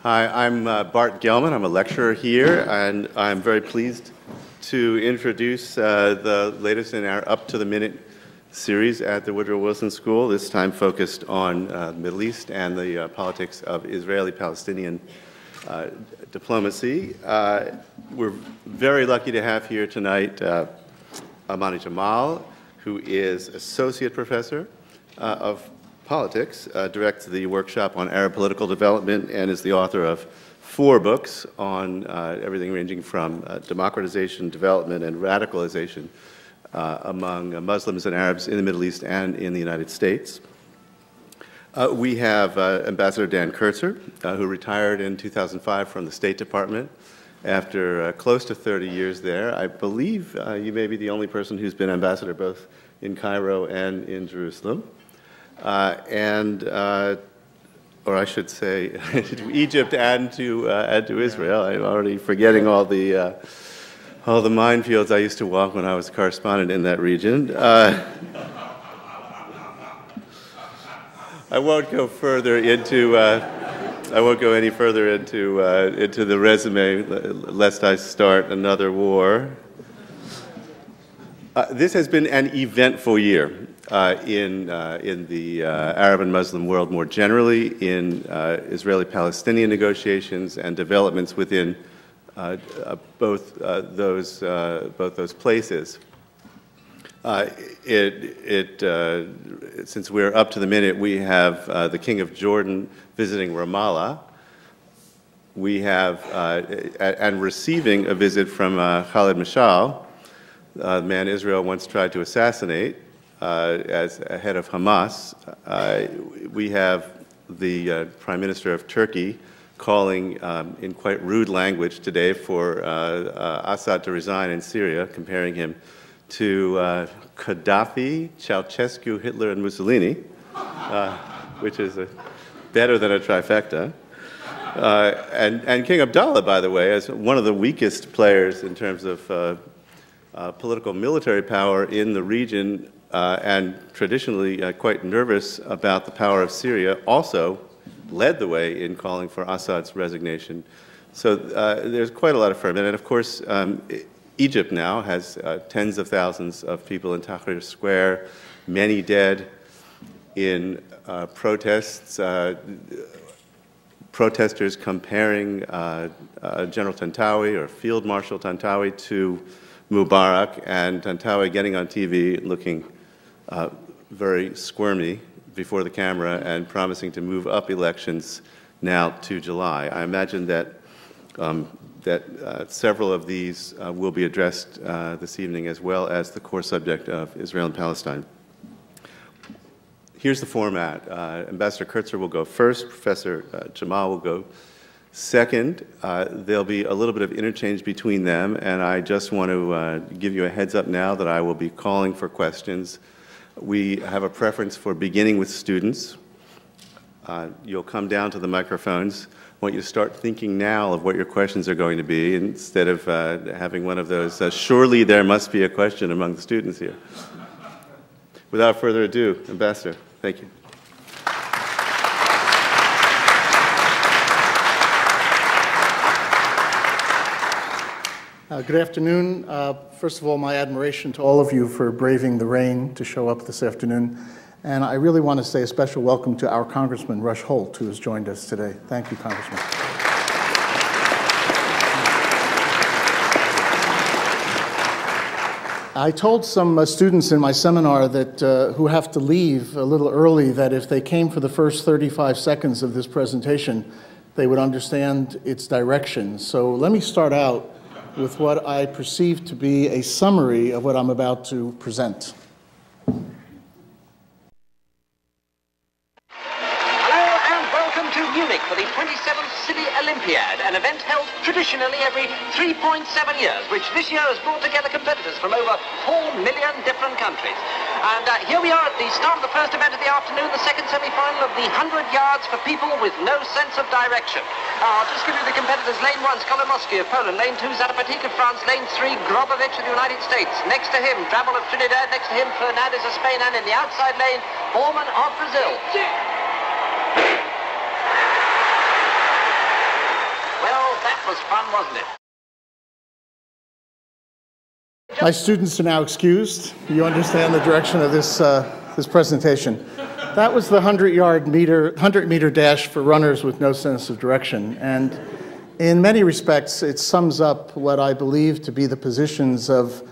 Hi, I'm Bart Gelman. I'm a lecturer here, and I'm very pleased to introduce the latest in our Up to the Minute series at the Woodrow Wilson School, this time focused on the Middle East and the politics of Israeli-Palestinian diplomacy. We're very lucky to have here tonight Amaney Jamal, who is Associate Professor of Politics, directs the workshop on Arab political development, and is the author of 4 books on everything ranging from democratization, development, and radicalization among Muslims and Arabs in the Middle East and in the United States. We have Ambassador Dan Kurtzer, who retired in 2005 from the State Department after close to 30 years there. I believe you may be the only person who's been ambassador both in Cairo and in Jerusalem. Or I should say, to Egypt and to Israel. I'm already forgetting all the minefields I used to walk when I was a correspondent in that region. I won't go further into. I won't go any further into the resume, lest I start another war. This has been an eventful year in the Arab and Muslim world more generally, in Israeli-Palestinian negotiations and developments within both those places. Since we're up to the minute, we have the King of Jordan visiting Ramallah. We have and receiving a visit from Khalid Mashal, the man Israel once tried to assassinate as a head of Hamas. We have the Prime Minister of Turkey calling in quite rude language today for Assad to resign in Syria, comparing him to Gaddafi, Ceausescu, Hitler, and Mussolini, which is better than a trifecta. And King Abdullah, by the way, as one of the weakest players in terms of political military power in the region, and traditionally quite nervous about the power of Syria, also led the way in calling for Assad's resignation. So there's quite a lot of ferment. And of course, Egypt now has tens of thousands of people in Tahrir Square, many dead in protests, protesters comparing General Tantawi or Field Marshal Tantawi to Mubarak, and Tantawi getting on TV looking very squirmy before the camera and promising to move up elections now to July. I imagine that several of these will be addressed this evening, as well as the core subject of Israel and Palestine. Here's the format. Ambassador Kurtzer will go first. Professor Jamal will go second. There'll be a little bit of interchange between them, and I just want to give you a heads up now that I will be calling for questions. We have a preference for beginning with students. You'll come down to the microphones. I want you to start thinking now of what your questions are going to be, instead of having one of those, surely there must be a question among the students here. Without further ado, Ambassador, thank you. Good afternoon. First of all, my admiration to all of you for braving the rain to show up this afternoon. And I really want to say a special welcome to our Congressman, Rush Holt, who has joined us today. Thank you, Congressman. I told some students in my seminar that who have to leave a little early that if they came for the first 35 seconds of this presentation, they would understand its direction. So let me start out with what I perceive to be a summary of what I'm about to present. Hello and welcome to Munich for the 27th City Olympiad, an event held traditionally every 3.7 years, which this year has brought together competitors from over 4 million different countries. And here we are at the start of the first event of the afternoon, the second semi-final of the 100 yards for people with no sense of direction. I'll just give you the competitors. Lane 1, Skolomoski of Poland. Lane 2, Zarapatik of France. Lane 3, Grobovich of the United States. Next to him, Drabble of Trinidad. Next to him, Fernandez of Spain. And in the outside lane, Borman of Brazil. that was fun, wasn't it? My students are now excused. You understand the direction of this presentation. That was the 100-meter dash for runners with no sense of direction. And in many respects, it sums up what I believe to be the positions of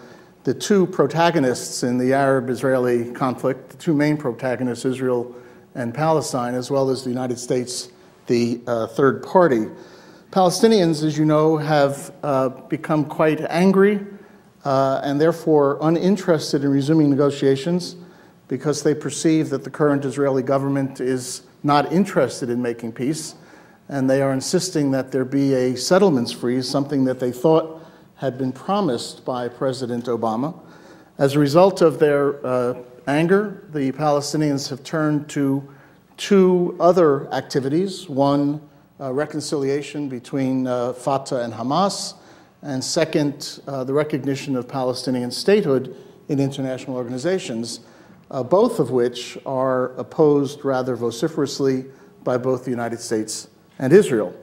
the two protagonists in the Arab-Israeli conflict, the two main protagonists, Israel and Palestine, as well as the United States, the third party. Palestinians, as you know, have become quite angry and therefore uninterested in resuming negotiations because they perceive that the current Israeli government is not interested in making peace, and they are insisting that there be a settlements freeze, something that they thought had been promised by President Obama. As a result of their anger, the Palestinians have turned to two other activities. One, reconciliation between Fatah and Hamas, and second, the recognition of Palestinian statehood in international organizations, both of which are opposed rather vociferously by both the United States and Israel.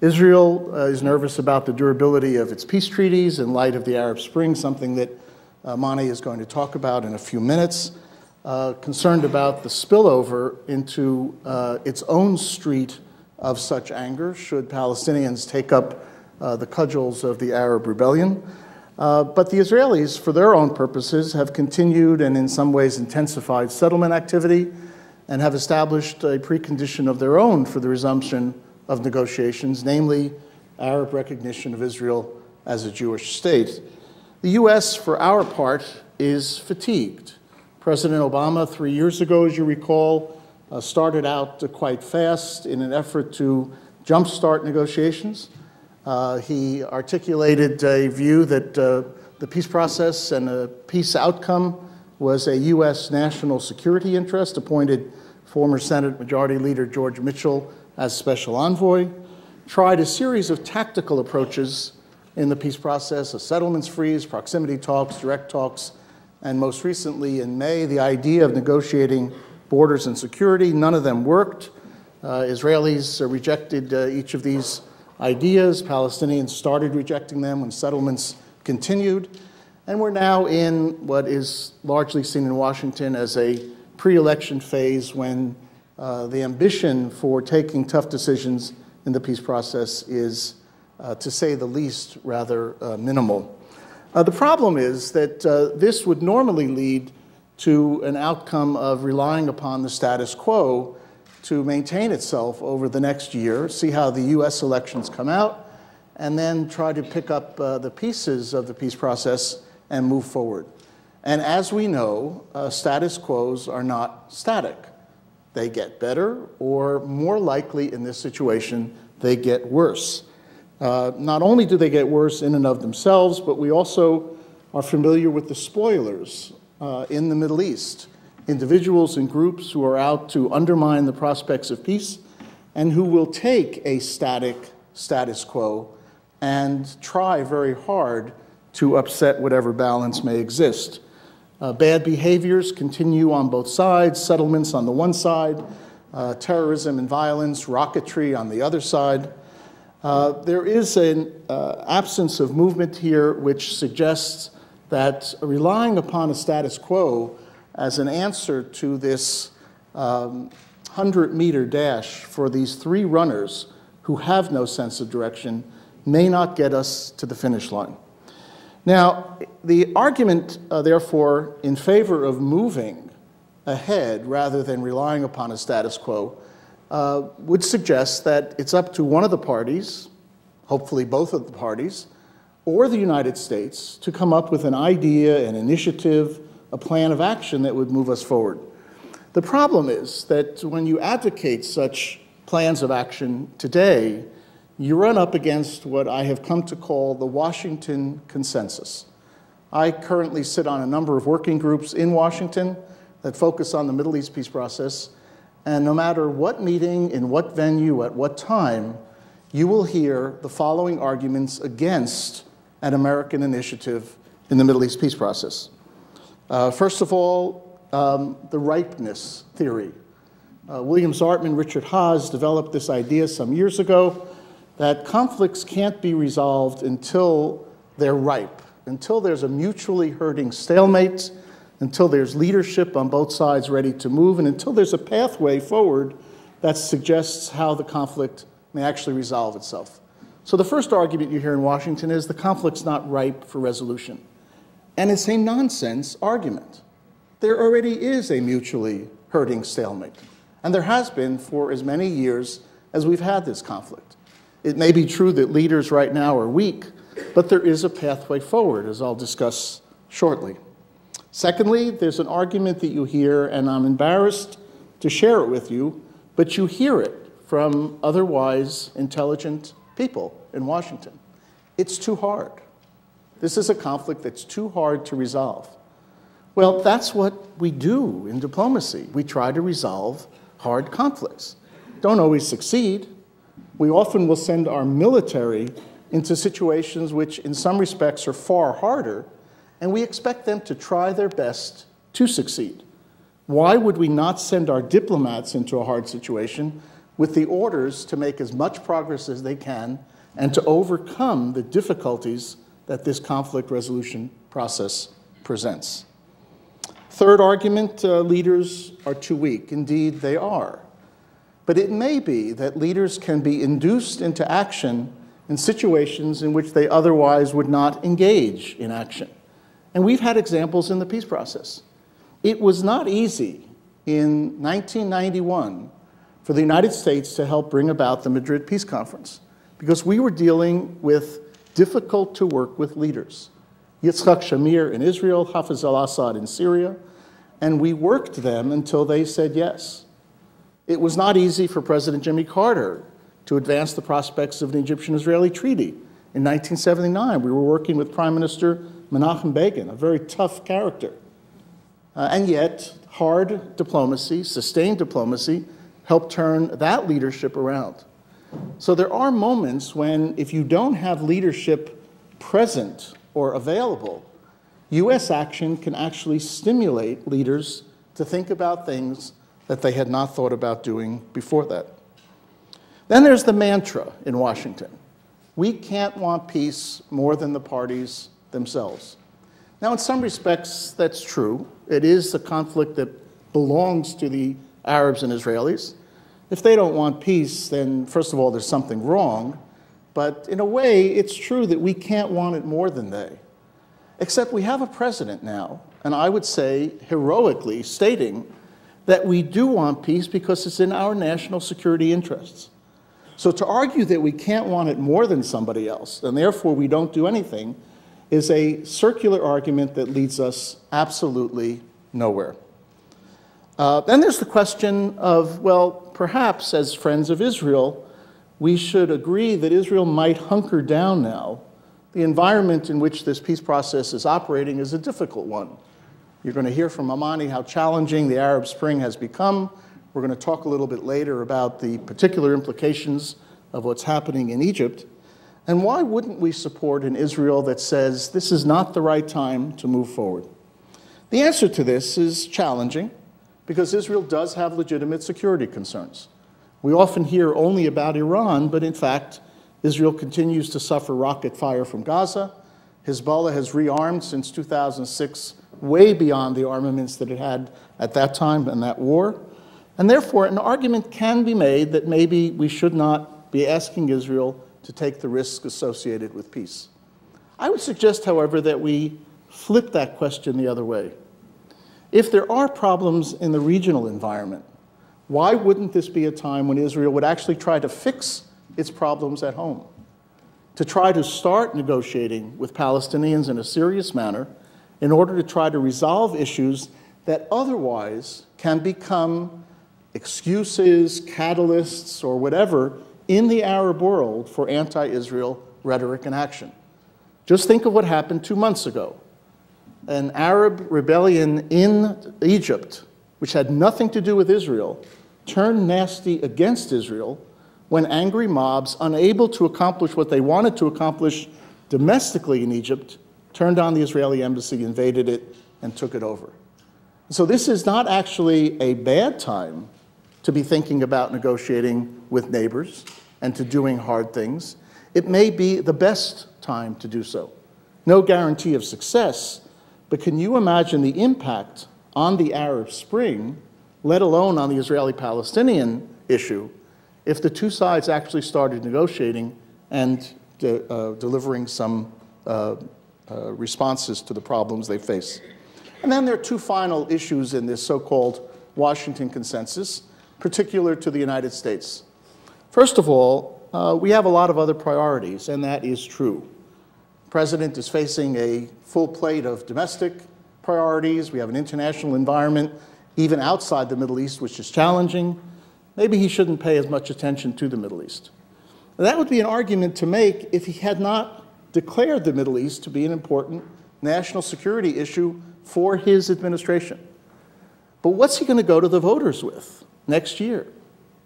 Israel is nervous about the durability of its peace treaties in light of the Arab Spring, something that Amaney is going to talk about in a few minutes, concerned about the spillover into its own street of such anger should Palestinians take up the cudgels of the Arab rebellion. But the Israelis, for their own purposes, have continued and in some ways intensified settlement activity and have established a precondition of their own for the resumption of negotiations, namely Arab recognition of Israel as a Jewish state. The U.S., for our part, is fatigued. President Obama, 3 years ago, as you recall, started out quite fast in an effort to jumpstart negotiations. He articulated a view that the peace process and a peace outcome was a U.S. national security interest, appointed former Senate Majority Leader George Mitchell as special envoy, tried a series of tactical approaches in the peace process, a settlements freeze, proximity talks, direct talks, and most recently in May, the idea of negotiating borders and security. None of them worked. Israelis rejected each of these ideas. Palestinians started rejecting them when settlements continued. And we're now in what is largely seen in Washington as a pre-election phase when the ambition for taking tough decisions in the peace process is, to say the least, rather minimal. The problem is that this would normally lead to an outcome of relying upon the status quo to maintain itself over the next year, see how the U.S. elections come out, and then try to pick up the pieces of the peace process and move forward. And as we know, status quos are not static. They get better, or more likely in this situation, they get worse. Not only do they get worse in and of themselves, but we also are familiar with the spoilers in the Middle East, individuals and groups who are out to undermine the prospects of peace and who will take a status quo and try very hard to upset whatever balance may exist. Bad behaviors continue on both sides, settlements on the one side, terrorism and violence, rocketry on the other side. There is an absence of movement here which suggests that relying upon a status quo as an answer to this 100-meter dash for these three runners who have no sense of direction may not get us to the finish line. Now, the argument, therefore, in favor of moving ahead rather than relying upon a status quo would suggest that it's up to one of the parties, hopefully both of the parties, or the United States to come up with an idea, an initiative, a plan of action that would move us forward. The problem is that when you advocate such plans of action today, you run up against what I have come to call the Washington consensus. I currently sit on a number of working groups in Washington that focus on the Middle East peace process, and no matter what meeting, in what venue, at what time, you will hear the following arguments against an American initiative in the Middle East peace process. First of all, the ripeness theory. William Zartman, Richard Haas developed this idea some years ago that conflicts can't be resolved until they're ripe, until there's a mutually hurting stalemate, until there's leadership on both sides ready to move, and until there's a pathway forward that suggests how the conflict may actually resolve itself. So the first argument you hear in Washington is the conflict's not ripe for resolution. And it's a nonsense argument. There already is a mutually hurting stalemate. And there has been for as many years as we've had this conflict. It may be true that leaders right now are weak, but there is a pathway forward, as I'll discuss shortly. Secondly, there's an argument that you hear, and I'm embarrassed to share it with you, but you hear it from otherwise intelligent people in Washington. It's too hard. This is a conflict that's too hard to resolve. Well, that's what we do in diplomacy. We try to resolve hard conflicts. Don't always succeed. We often will send our military into situations which in some respects are far harder, and we expect them to try their best to succeed. Why would we not send our diplomats into a hard situation with the orders to make as much progress as they can and to overcome the difficulties that this conflict resolution process presents? Third argument, leaders are too weak. Indeed, they are. But it may be that leaders can be induced into action in situations in which they otherwise would not engage in action. And we've had examples in the peace process. It was not easy in 1991 for the United States to help bring about the Madrid Peace Conference because we were dealing with difficult to work with leaders. Yitzhak Shamir in Israel, Hafez al-Assad in Syria, and we worked them until they said yes. It was not easy for President Jimmy Carter to advance the prospects of an Egyptian-Israeli treaty. In 1979, we were working with Prime Minister Menachem Begin, a very tough character. And yet, hard diplomacy, sustained diplomacy, helped turn that leadership around. So there are moments when, if you don't have leadership present or available, U.S. action can actually stimulate leaders to think about things that they had not thought about doing before that. Then there's the mantra in Washington. We can't want peace more than the parties themselves. Now, in some respects, that's true. It is a conflict that belongs to the Arabs and Israelis. If they don't want peace, then first of all, there's something wrong. But in a way, it's true that we can't want it more than they. Except we have a president now, and I would say heroically stating that we do want peace because it's in our national security interests. So to argue that we can't want it more than somebody else, and therefore we don't do anything, is a circular argument that leads us absolutely nowhere. Then there's the question of, well, perhaps as friends of Israel, we should agree that Israel might hunker down now. The environment in which this peace process is operating is a difficult one. You're going to hear from Amaney how challenging the Arab Spring has become. We're going to talk a little bit later about the particular implications of what's happening in Egypt. And why wouldn't we support an Israel that says this is not the right time to move forward? The answer to this is challenging because Israel does have legitimate security concerns. We often hear only about Iran, but in fact, Israel continues to suffer rocket fire from Gaza. Hezbollah has rearmed since 2006, way beyond the armaments that it had at that time in that war. And therefore, an argument can be made that maybe we should not be asking Israel to take the risk associated with peace. I would suggest, however, that we flip that question the other way. If there are problems in the regional environment, why wouldn't this be a time when Israel would actually try to fix its problems at home? To try to start negotiating with Palestinians in a serious manner in order to try to resolve issues that otherwise can become excuses, catalysts, or whatever in the Arab world for anti-Israel rhetoric and action. Just think of what happened 2 months ago. An Arab rebellion in Egypt, which had nothing to do with Israel, turned nasty against Israel when angry mobs, unable to accomplish what they wanted to accomplish domestically in Egypt, turned on the Israeli embassy, invaded it, and took it over. So this is not actually a bad time to be thinking about negotiating with neighbors. and to doing hard things, it may be the best time to do so. No guarantee of success, but can you imagine the impact on the Arab Spring, let alone on the Israeli-Palestinian issue, if the two sides actually started negotiating and delivering some responses to the problems they face? And then there are two final issues in this so-called Washington consensus, particular to the United States. First of all, we have a lot of other priorities, and that is true. The president is facing a full plate of domestic priorities. We have an international environment, even outside the Middle East, which is challenging. Maybe he shouldn't pay as much attention to the Middle East. That would be an argument to make if he had not declared the Middle East to be an important national security issue for his administration. But what's he going to go to the voters with next year?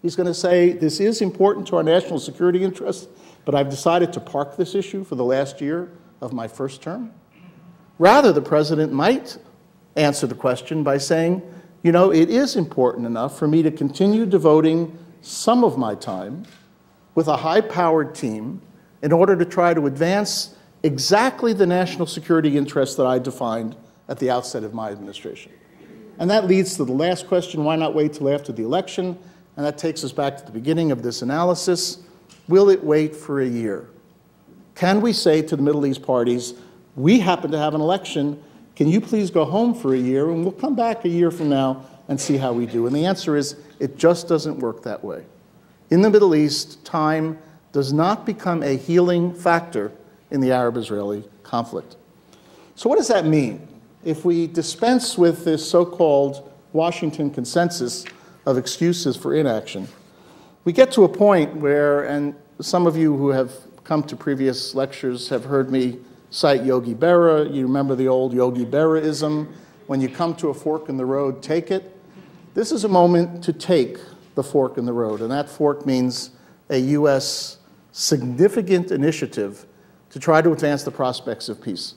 He's going to say, this is important to our national security interests, but I've decided to park this issue for the last year of my first term. Rather, the president might answer the question by saying, you know, it is important enough for me to continue devoting some of my time with a high-powered team in order to try to advance exactly the national security interests that I defined at the outset of my administration. And that leads to the last question, why not wait till after the election? And that takes us back to the beginning of this analysis. Will it wait for a year? Can we say to the Middle East parties, we happen to have an election, can you please go home for a year and we'll come back a year from now and see how we do? And the answer is, it just doesn't work that way. In the Middle East, time does not become a healing factor in the Arab-Israeli conflict. So what does that mean? If we dispense with this so-called Washington consensus of excuses for inaction, we get to a point where, and some of you who have come to previous lectures have heard me cite Yogi Berra. You remember the old Yogi Berra-ism, when you come to a fork in the road, take it. This is a moment to take the fork in the road, and that fork means a U.S. significant initiative to try to advance the prospects of peace.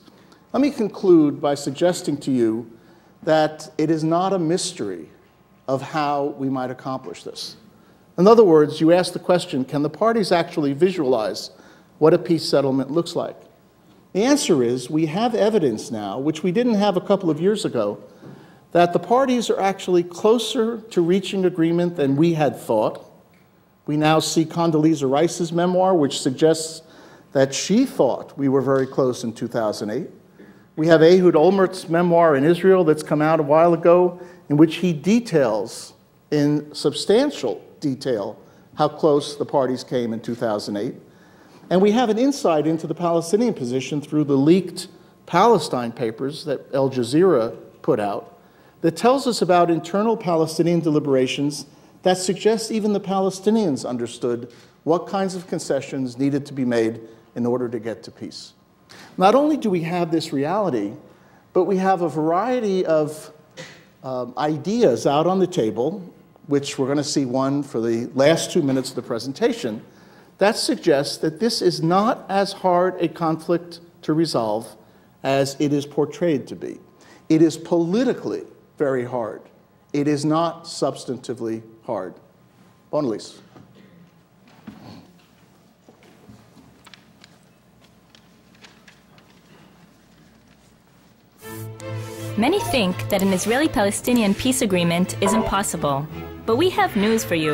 Let me conclude by suggesting to you that it is not a mystery of how we might accomplish this. In other words, you ask the question, can the parties actually visualize what a peace settlement looks like? The answer is, we have evidence now, which we didn't have a couple of years ago, that the parties are actually closer to reaching agreement than we had thought. We now see Condoleezza Rice's memoir, which suggests that she thought we were very close in 2008. We have Ehud Olmert's memoir in Israel that's come out a while ago, in which he details in substantial detail how close the parties came in 2008. And we have an insight into the Palestinian position through the leaked Palestine papers that Al Jazeera put out that tells us about internal Palestinian deliberations that suggest even the Palestinians understood what kinds of concessions needed to be made in order to get to peace. Not only do we have this reality, but we have a variety of ideas out on the table, which we're going to see one for the last 2 minutes of the presentation, that suggests that this is not as hard a conflict to resolve as it is portrayed to be. It is politically very hard. It is not substantively hard. Annelies. Many think that an Israeli-Palestinian peace agreement is impossible. But we have news for you.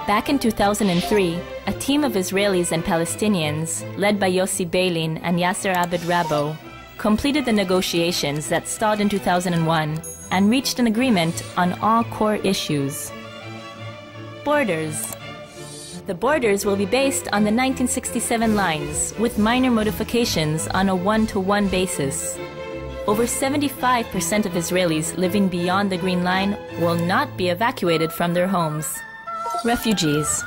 Back in 2003, a team of Israelis and Palestinians, led by Yossi Beilin and Yasser Abed Rabo, completed the negotiations that stalled in 2001 and reached an agreement on all core issues. Borders. The borders will be based on the 1967 lines, with minor modifications on a one-to-one basis. Over 75% of Israelis living beyond the Green Line will not be evacuated from their homes. Refugees.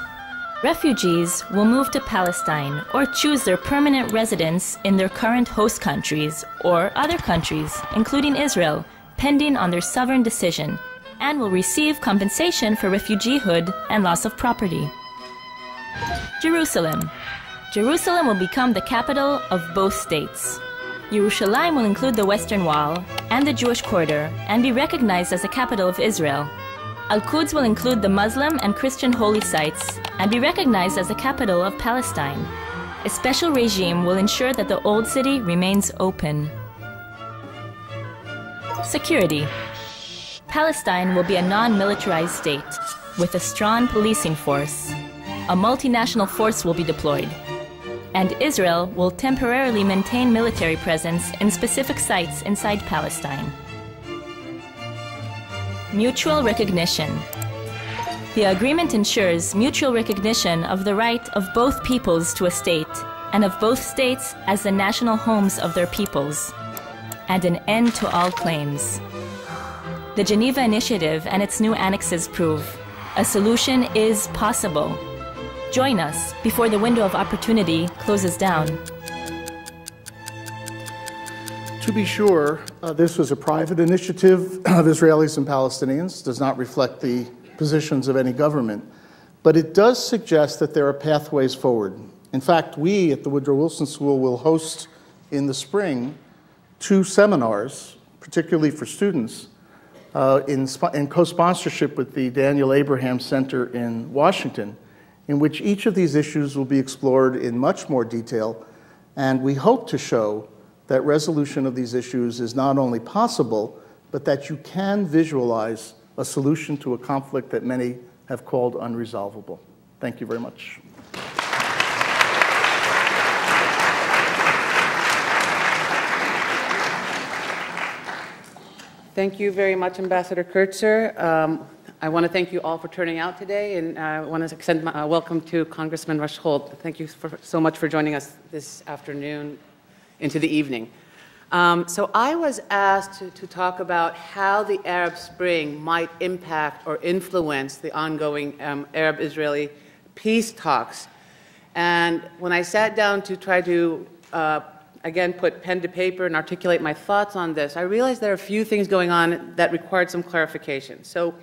Refugees will move to Palestine or choose their permanent residence in their current host countries or other countries, including Israel, pending on their sovereign decision, and will receive compensation for refugeehood and loss of property. Jerusalem. Jerusalem will become the capital of both states. Yerushalayim will include the Western Wall and the Jewish Quarter and be recognized as the capital of Israel. Al-Quds will include the Muslim and Christian holy sites and be recognized as the capital of Palestine. A special regime will ensure that the old city remains open. Security. Palestine will be a non-militarized state with a strong policing force. A multinational force will be deployed, and Israel will temporarily maintain military presence in specific sites inside Palestine. Mutual recognition. The agreement ensures mutual recognition of the right of both peoples to a state, and of both states as the national homes of their peoples, and an end to all claims. The Geneva Initiative and its new annexes prove a solution is possible. Join us before the window of opportunity closes down. To be sure, this was a private initiative of Israelis and Palestinians, does not reflect the positions of any government, but it does suggest that there are pathways forward. In fact, we at the Woodrow Wilson School will host in the spring 2 seminars, particularly for students, in co-sponsorship with the Daniel Abraham Center in Washington, in which each of these issues will be explored in much more detail, and we hope to show that resolution of these issues is not only possible, but that you can visualize a solution to a conflict that many have called unresolvable. Thank you very much. Thank you very much, Ambassador Kurtzer. I want to thank you all for turning out today, and I want to extend my welcome to Congressman Rush Holt. Thank you so much for joining us this afternoon into the evening. So I was asked to talk about how the Arab Spring might impact or influence the ongoing Arab-Israeli peace talks. And when I sat down to try to, again, put pen to paper and articulate my thoughts on this, I realized there are a few things going on that required some clarification. So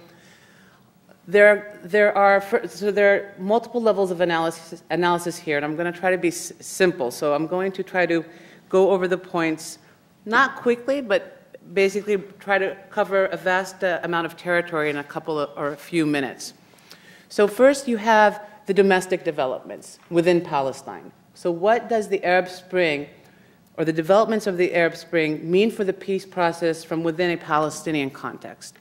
there are multiple levels of analysis here, and I'm going to try to be simple. So I'm going to try to go over the points, not quickly, but basically try to cover a vast amount of territory in a few minutes. So first you have the domestic developments within Palestine. So what does the Arab Spring, or the developments of the Arab Spring, mean for the peace process from within a Palestinian context?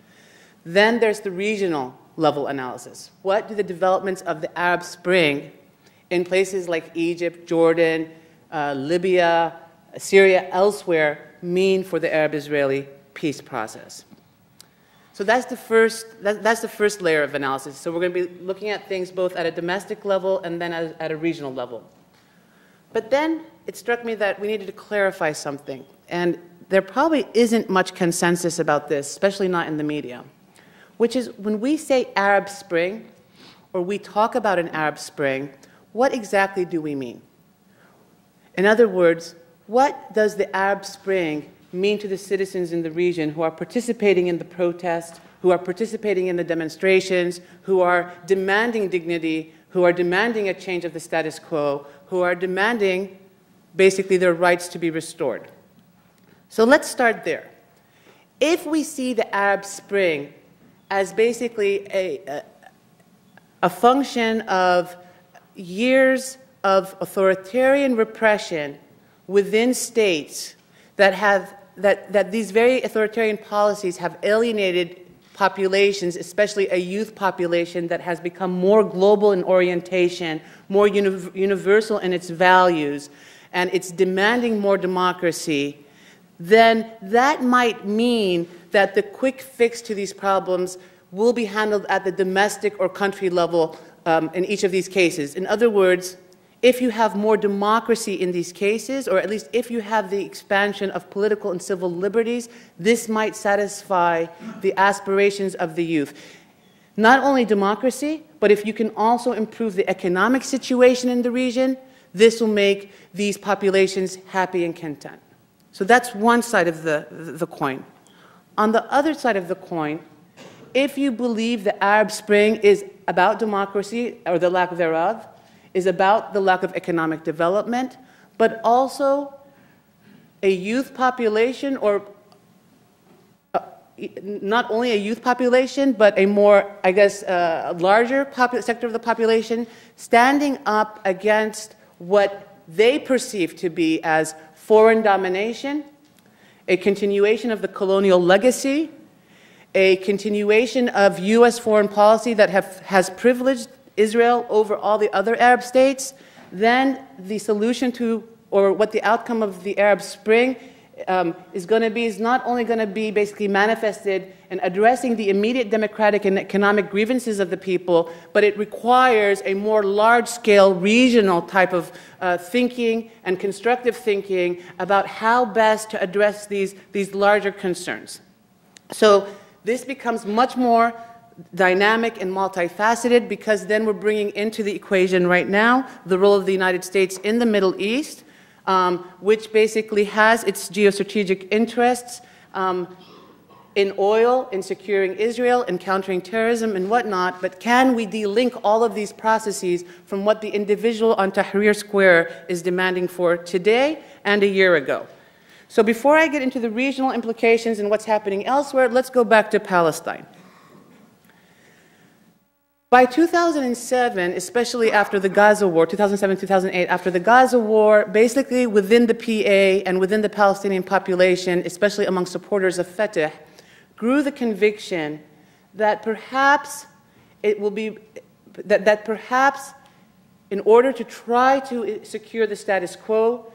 Then there's the regional level analysis. What do the developments of the Arab Spring in places like Egypt, Jordan, Libya, Syria, elsewhere, mean for the Arab-Israeli peace process? So that's the first layer of analysis. So we're going to be looking at things both at a domestic level and then at a regional level. But then it struck me that we needed to clarify something, and there probably isn't much consensus about this, especially not in the media, which is when we say Arab Spring, or we talk about an Arab Spring, what exactly do we mean? In other words, what does the Arab Spring mean to the citizens in the region who are participating in the protests, who are participating in the demonstrations, who are demanding dignity, who are demanding a change of the status quo, who are demanding basically their rights to be restored? So let's start there. If we see the Arab Spring as basically a function of years of authoritarian repression within states that these very authoritarian policies have alienated populations, especially a youth population that has become more global in orientation, more universal in its values, and it's demanding more democracy, then that might mean that the quick fix to these problems will be handled at the domestic or country level in each of these cases. In other words, if you have more democracy in these cases, or at least if you have the expansion of political and civil liberties, this might satisfy the aspirations of the youth. Not only democracy, but if you can also improve the economic situation in the region, this will make these populations happy and content. So that's one side of the coin. On the other side of the coin, if you believe the Arab Spring is about democracy, or the lack thereof, is about the lack of economic development, but also a youth population or not only a youth population, but a more, I guess, larger sector of the population, standing up against what they perceive to be as foreign domination, a continuation of the colonial legacy, a continuation of U.S. foreign policy that has privileged Israel over all the other Arab states, then the solution to, or what the outcome of the Arab Spring is going to be, is not only going to be basically manifested in addressing the immediate democratic and economic grievances of the people, but it requires a more large-scale regional type of thinking and constructive thinking about how best to address these larger concerns. So this becomes much more dynamic and multifaceted, because then we're bringing into the equation right now the role of the United States in the Middle East, which basically has its geostrategic interests in oil, in securing Israel, in countering terrorism and whatnot, but can we de-link all of these processes from what the individual on Tahrir Square is demanding for today and a year ago? So before I get into the regional implications and what's happening elsewhere, let's go back to Palestine. By 2007, especially after the Gaza war, 2007-2008, after the Gaza war, basically within the PA and within the Palestinian population, especially among supporters of Fatah, grew the conviction that perhaps it will be, that perhaps in order to try to secure the status quo,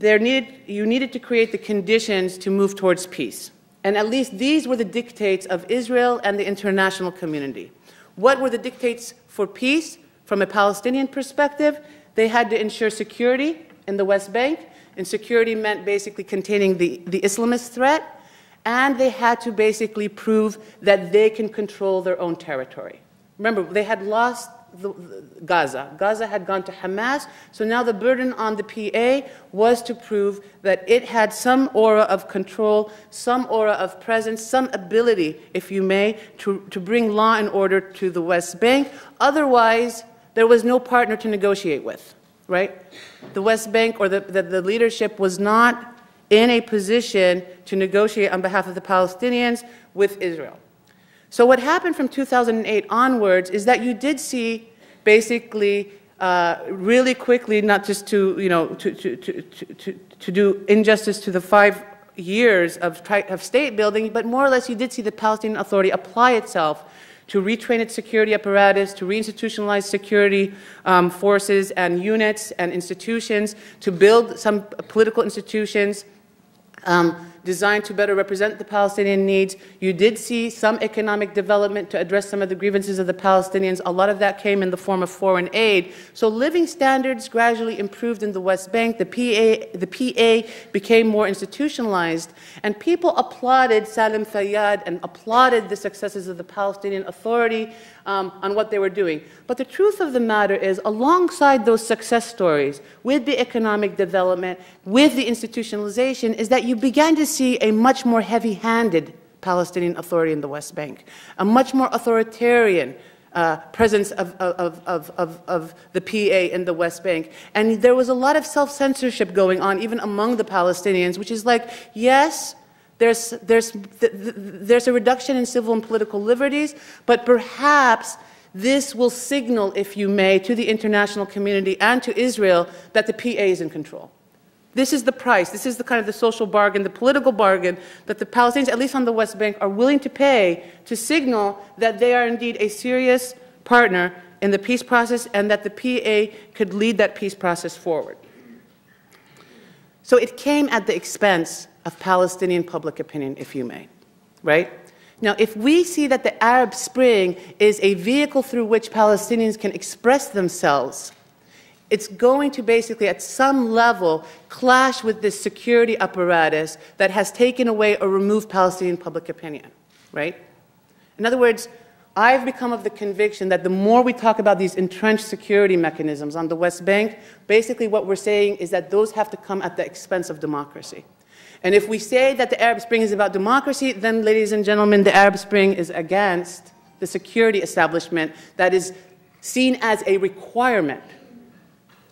you needed to create the conditions to move towards peace. And at least these were the dictates of Israel and the international community. What were the dictates for peace from a Palestinian perspective? They had to ensure security in the West Bank, and security meant basically containing the Islamist threat, and they had to basically prove that they can control their own territory. Remember, they had lost Gaza. Gaza had gone to Hamas, so now the burden on the PA was to prove that it had some aura of control, some aura of presence, some ability, if you may, to bring law and order to the West Bank. Otherwise, there was no partner to negotiate with, right? The West Bank or the leadership was not in a position to negotiate on behalf of the Palestinians with Israel. So what happened from 2008 onwards is that you did see basically really quickly, not just to, to do injustice to the 5 years of state building, but more or less you did see the Palestinian Authority apply itself to retrain its security apparatus, to reinstitutionalize security forces and units and institutions, to build some political institutions designed to better represent the Palestinian needs. You did see some economic development to address some of the grievances of the Palestinians. A lot of that came in the form of foreign aid. So living standards gradually improved in the West Bank. The PA became more institutionalized. And people applauded Salim Fayyad and applauded the successes of the Palestinian Authority on what they were doing. But the truth of the matter is, alongside those success stories, with the economic development, with the institutionalization, is that you began to see a much more heavy-handed Palestinian Authority in the West Bank, a much more authoritarian presence of the PA in the West Bank. And there was a lot of self-censorship going on, even among the Palestinians, which is like, yes, there's a reduction in civil and political liberties, but perhaps this will signal, if you may, to the international community and to Israel that the PA is in control. This is the price. This is the kind of the social bargain, the political bargain that the Palestinians, at least on the West Bank, are willing to pay to signal that they are indeed a serious partner in the peace process and that the PA could lead that peace process forward. So it came at the expense of Palestinian public opinion, if you may, right? Now, if we see that the Arab Spring is a vehicle through which Palestinians can express themselves, it's going to basically, at some level, clash with this security apparatus that has taken away or removed Palestinian public opinion, right? In other words, I've become of the conviction that the more we talk about these entrenched security mechanisms on the West Bank, basically what we're saying is that those have to come at the expense of democracy. And if we say that the Arab Spring is about democracy, then, ladies and gentlemen, the Arab Spring is against the security establishment that is seen as a requirement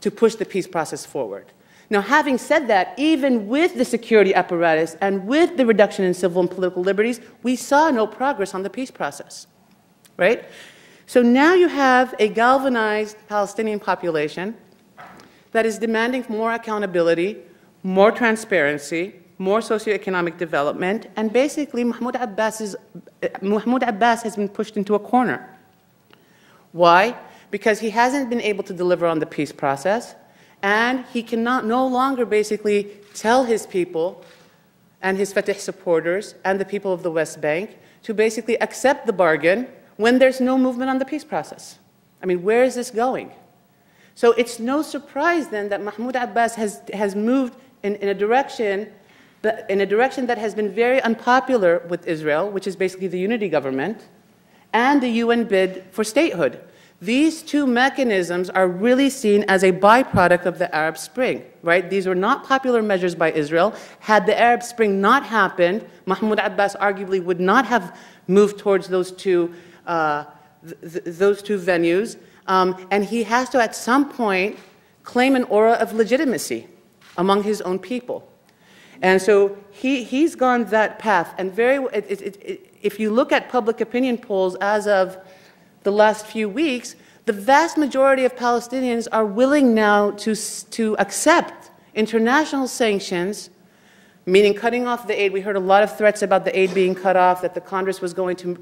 to push the peace process forward. Now, having said that, even with the security apparatus and with the reduction in civil and political liberties, we saw no progress on the peace process, right? So now you have a galvanized Palestinian population that is demanding more accountability, more transparency, more socioeconomic development, and basically Mahmoud Abbas has been pushed into a corner. Why? Because he hasn't been able to deliver on the peace process, and he cannot no longer basically tell his people and his Fatah supporters and the people of the West Bank to basically accept the bargain when there's no movement on the peace process. I mean, where is this going? So it's no surprise then that Mahmoud Abbas has moved in a direction that has been very unpopular with Israel, which is basically the unity government, and the UN bid for statehood. These two mechanisms are really seen as a byproduct of the Arab Spring, right? These were not popular measures by Israel. Had the Arab Spring not happened, Mahmoud Abbas arguably would not have moved towards those two venues, and he has to at some point claim an aura of legitimacy among his own people. And so he's gone that path. And if you look at public opinion polls as of the last few weeks, the vast majority of Palestinians are willing now to accept international sanctions, meaning cutting off the aid. We heard a lot of threats about the aid being cut off, that the Congress was going to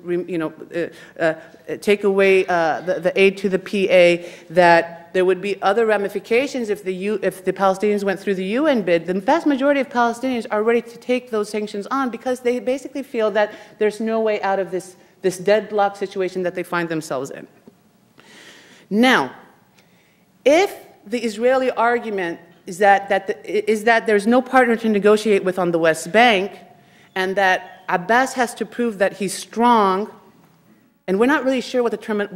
take away the aid to the PA, that there would be other ramifications if the Palestinians went through the UN bid. The vast majority of Palestinians are ready to take those sanctions on because they basically feel that there's no way out of this deadlock situation that they find themselves in. Now, if the Israeli argument is that there's no partner to negotiate with on the West Bank, and that Abbas has to prove that he's strong, and we're not really sure what the term,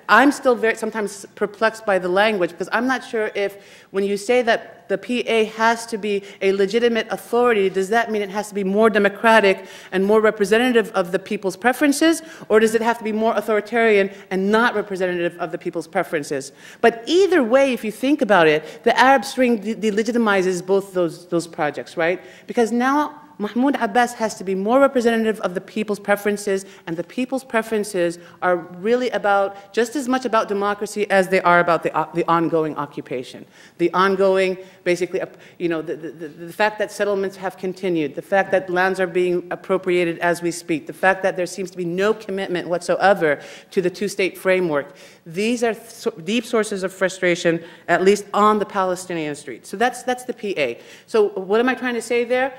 I'm still very sometimes perplexed by the language, because I'm not sure if when you say that the PA has to be a legitimate authority, does that mean it has to be more democratic and more representative of the people's preferences, or does it have to be more authoritarian and not representative of the people's preferences? But either way, if you think about it, the Arab Spring delegitimizes both those projects, right? Because now Mahmoud Abbas has to be more representative of the people's preferences, and the people's preferences are really about, just as much about democracy as they are about the ongoing occupation. The ongoing, basically, the fact that settlements have continued, the fact that lands are being appropriated as we speak, the fact that there seems to be no commitment whatsoever to the two-state framework. These are deep sources of frustration, at least on the Palestinian street. So that's the PA. So what am I trying to say there?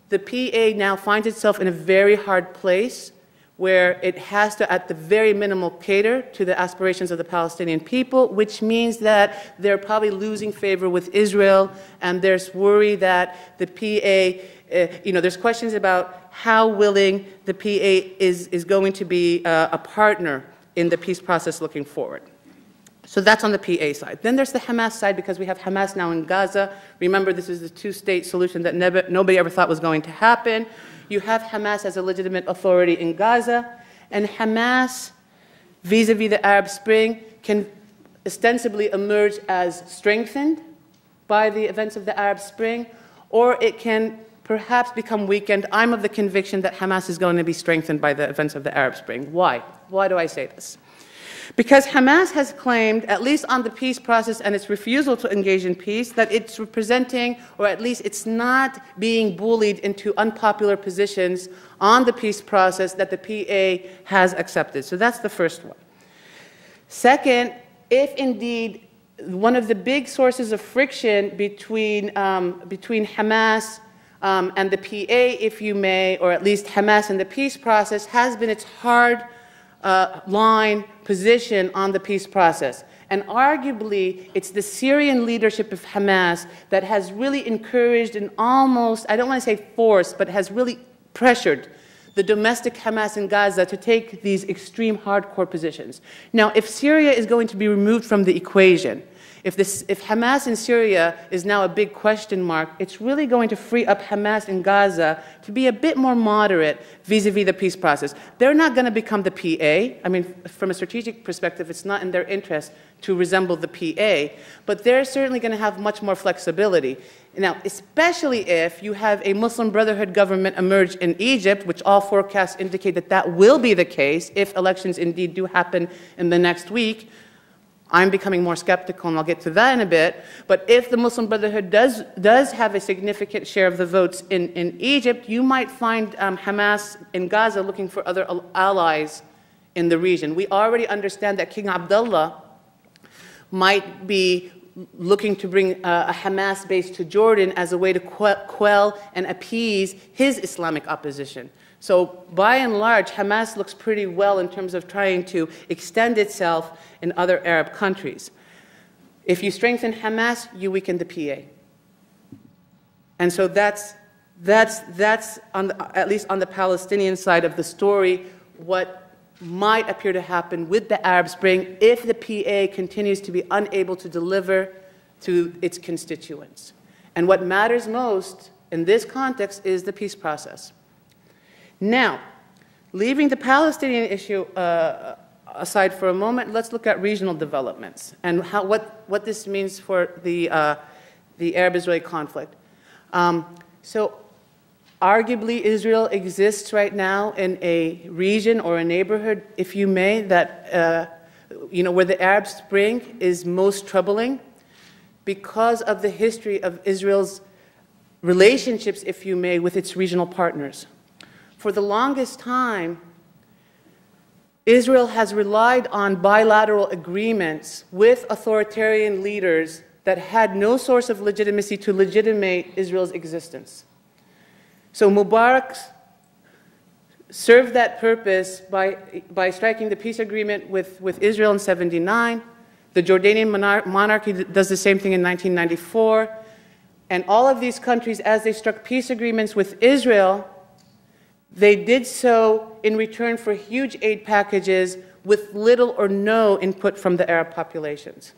The PA now finds itself in a very hard place where it has to, at the very minimal, cater to the aspirations of the Palestinian people, which means that they're probably losing favor with Israel, and there's worry that the PA, there's questions about how willing the PA is going to be a partner in the peace process looking forward. So that's on the PA side. Then there's the Hamas side, because we have Hamas now in Gaza. Remember, this is the two-state solution that nobody ever thought was going to happen. You have Hamas as a legitimate authority in Gaza, and Hamas, vis-a-vis the Arab Spring, can ostensibly emerge as strengthened by the events of the Arab Spring, or it can perhaps become weakened. I'm of the conviction that Hamas is going to be strengthened by the events of the Arab Spring. Why? Why do I say this? Because Hamas has claimed, at least on the peace process and its refusal to engage in peace, that it's representing, or at least it's not being bullied into unpopular positions on the peace process that the PA has accepted. So that's the first one. Second, if indeed one of the big sources of friction between Hamas and the PA, if you may, or at least Hamas and the peace process, has been its hard line position on the peace process. And arguably, it's the Syrian leadership of Hamas that has really encouraged and almost, I don't want to say forced, but has really pressured the domestic Hamas in Gaza to take these extreme hardcore positions. Now, if Syria is going to be removed from the equation, If Hamas in Syria is now a big question mark, it's really going to free up Hamas in Gaza to be a bit more moderate vis-a-vis the peace process. They're not going to become the PA. I mean, from a strategic perspective, it's not in their interest to resemble the PA, but they're certainly going to have much more flexibility. Now, especially if you have a Muslim Brotherhood government emerge in Egypt, which all forecasts indicate that that will be the case if elections indeed do happen in the next week. I'm becoming more skeptical, and I'll get to that in a bit. But if the Muslim Brotherhood does have a significant share of the votes in Egypt, you might find Hamas in Gaza looking for other allies in the region. We already understand that King Abdullah might be looking to bring a Hamas base to Jordan as a way to quell and appease his Islamic opposition. So by and large, Hamas looks pretty well in terms of trying to extend itself in other Arab countries. If you strengthen Hamas, you weaken the PA. And so that's on the, at least on the Palestinian side of the story, what might appear to happen with the Arab Spring if the PA continues to be unable to deliver to its constituents. And what matters most in this context is the peace process. Now, leaving the Palestinian issue aside for a moment, let's look at regional developments and what this means for the Arab-Israeli conflict. So, arguably, Israel exists right now in a region or a neighborhood, if you may, that where the Arab Spring is most troubling because of the history of Israel's relationships, if you may, with its regional partners. For the longest time, Israel has relied on bilateral agreements with authoritarian leaders that had no source of legitimacy to legitimate Israel's existence. So Mubarak served that purpose by striking the peace agreement with Israel in '79. The Jordanian monarchy does the same thing in 1994. And all of these countries, as they struck peace agreements with Israel, they did so in return for huge aid packages with little or no input from the Arab populations.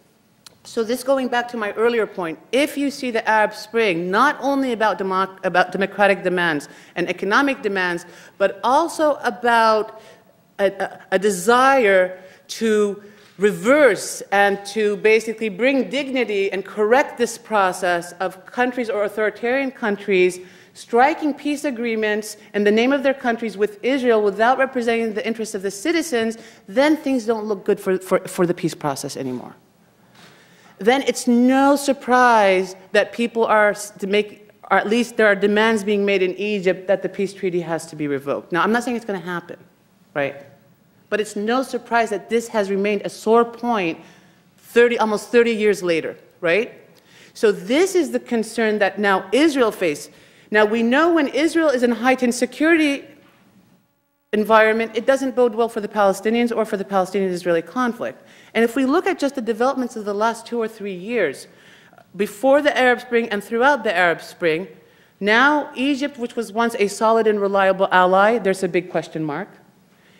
So this going back to my earlier point, if you see the Arab Spring not only about democratic demands and economic demands, but also about a desire to reverse and to basically bring dignity and correct this process of countries or authoritarian countries striking peace agreements in the name of their countries with Israel without representing the interests of the citizens, then things don't look good for the peace process anymore. Then it's no surprise that people are to make, or at least there are demands being made in Egypt that the peace treaty has to be revoked. Now, I'm not saying it's going to happen, right? But it's no surprise that this has remained a sore point almost 30 years later, right? So this is the concern that now Israel faces. Now, we know when Israel is in a heightened security environment, it doesn't bode well for the Palestinians or for the Palestinian-Israeli conflict. And if we look at just the developments of the last 2 or 3 years, before the Arab Spring and throughout the Arab Spring, now Egypt, which was once a solid and reliable ally, there's a big question mark.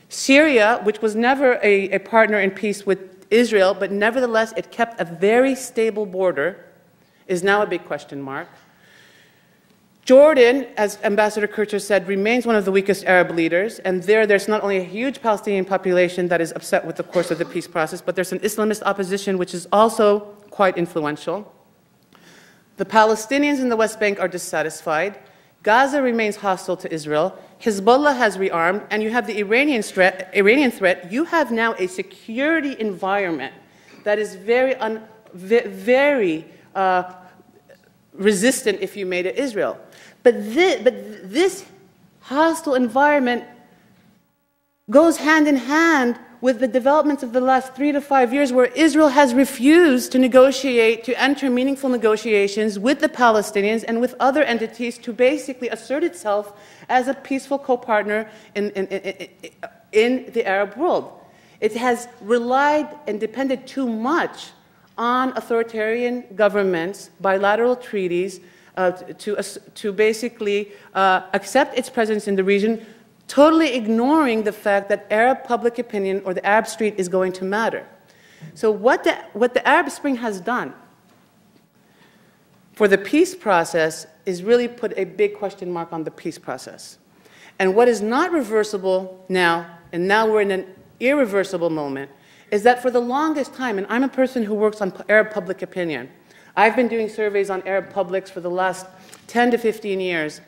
Syria, which was never a partner in peace with Israel, but nevertheless it kept a very stable border, is now a big question mark. Jordan, as Ambassador Kurtzer said, remains one of the weakest Arab leaders, and there's not only a huge Palestinian population that is upset with the course of the peace process, but there's an Islamist opposition which is also quite influential. The Palestinians in the West Bank are dissatisfied. Gaza remains hostile to Israel. Hezbollah has rearmed, and you have the Iranian threat. You have now a security environment that is very resistant, if you may, to Israel. But this hostile environment goes hand in hand with the developments of the last 3 to 5 years where Israel has refused to negotiate, to enter meaningful negotiations with the Palestinians and with other entities to basically assert itself as a peaceful co-partner in the Arab world. It has relied and depended too much on authoritarian governments, bilateral treaties, to basically accept its presence in the region, totally ignoring the fact that Arab public opinion or the Arab street is going to matter. So what the Arab Spring has done for the peace process is really put a big question mark on the peace process. And what is not reversible now, and now we're in an irreversible moment, is that for the longest time, and I'm a person who works on Arab public opinion, I've been doing surveys on Arab publics for the last 10 to 15 years.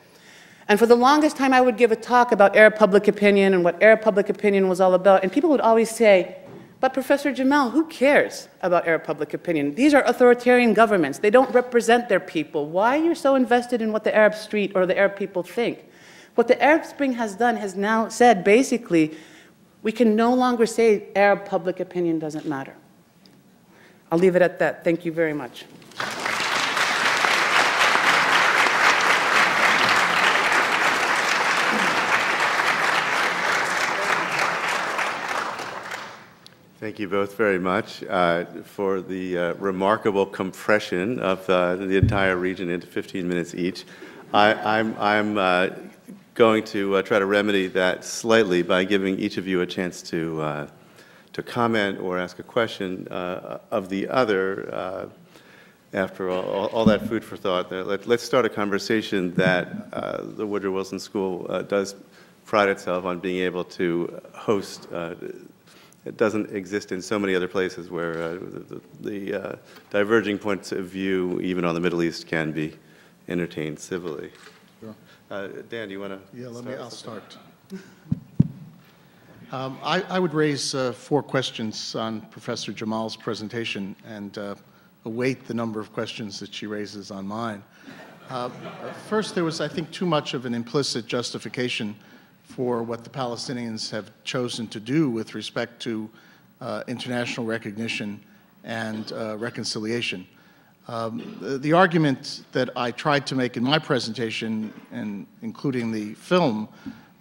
And for the longest time, I would give a talk about Arab public opinion and what Arab public opinion was all about. And people would always say, but Professor Jamal, who cares about Arab public opinion? These are authoritarian governments. They don't represent their people. Why are you so invested in what the Arab street or the Arab people think? What the Arab Spring has done has now said, basically, we can no longer say Arab public opinion doesn't matter. I'll leave it at that. Thank you very much. Thank you both very much for the remarkable compression of the entire region into 15 minutes each. I'm going to try to remedy that slightly by giving each of you a chance to comment or ask a question of the other. After all that food for thought, let's start a conversation that the Woodrow Wilson School does pride itself on being able to host. It doesn't exist in so many other places where the diverging points of view, even on the Middle East, can be entertained civilly. Sure. Dan, do you want to? Yeah, I'll start. I would raise 4 questions on Professor Jamal's presentation and await the number of questions that she raises on mine. First, there was, I think, too much of an implicit justification for what the Palestinians have chosen to do with respect to international recognition and reconciliation. The argument that I tried to make in my presentation, and including the film,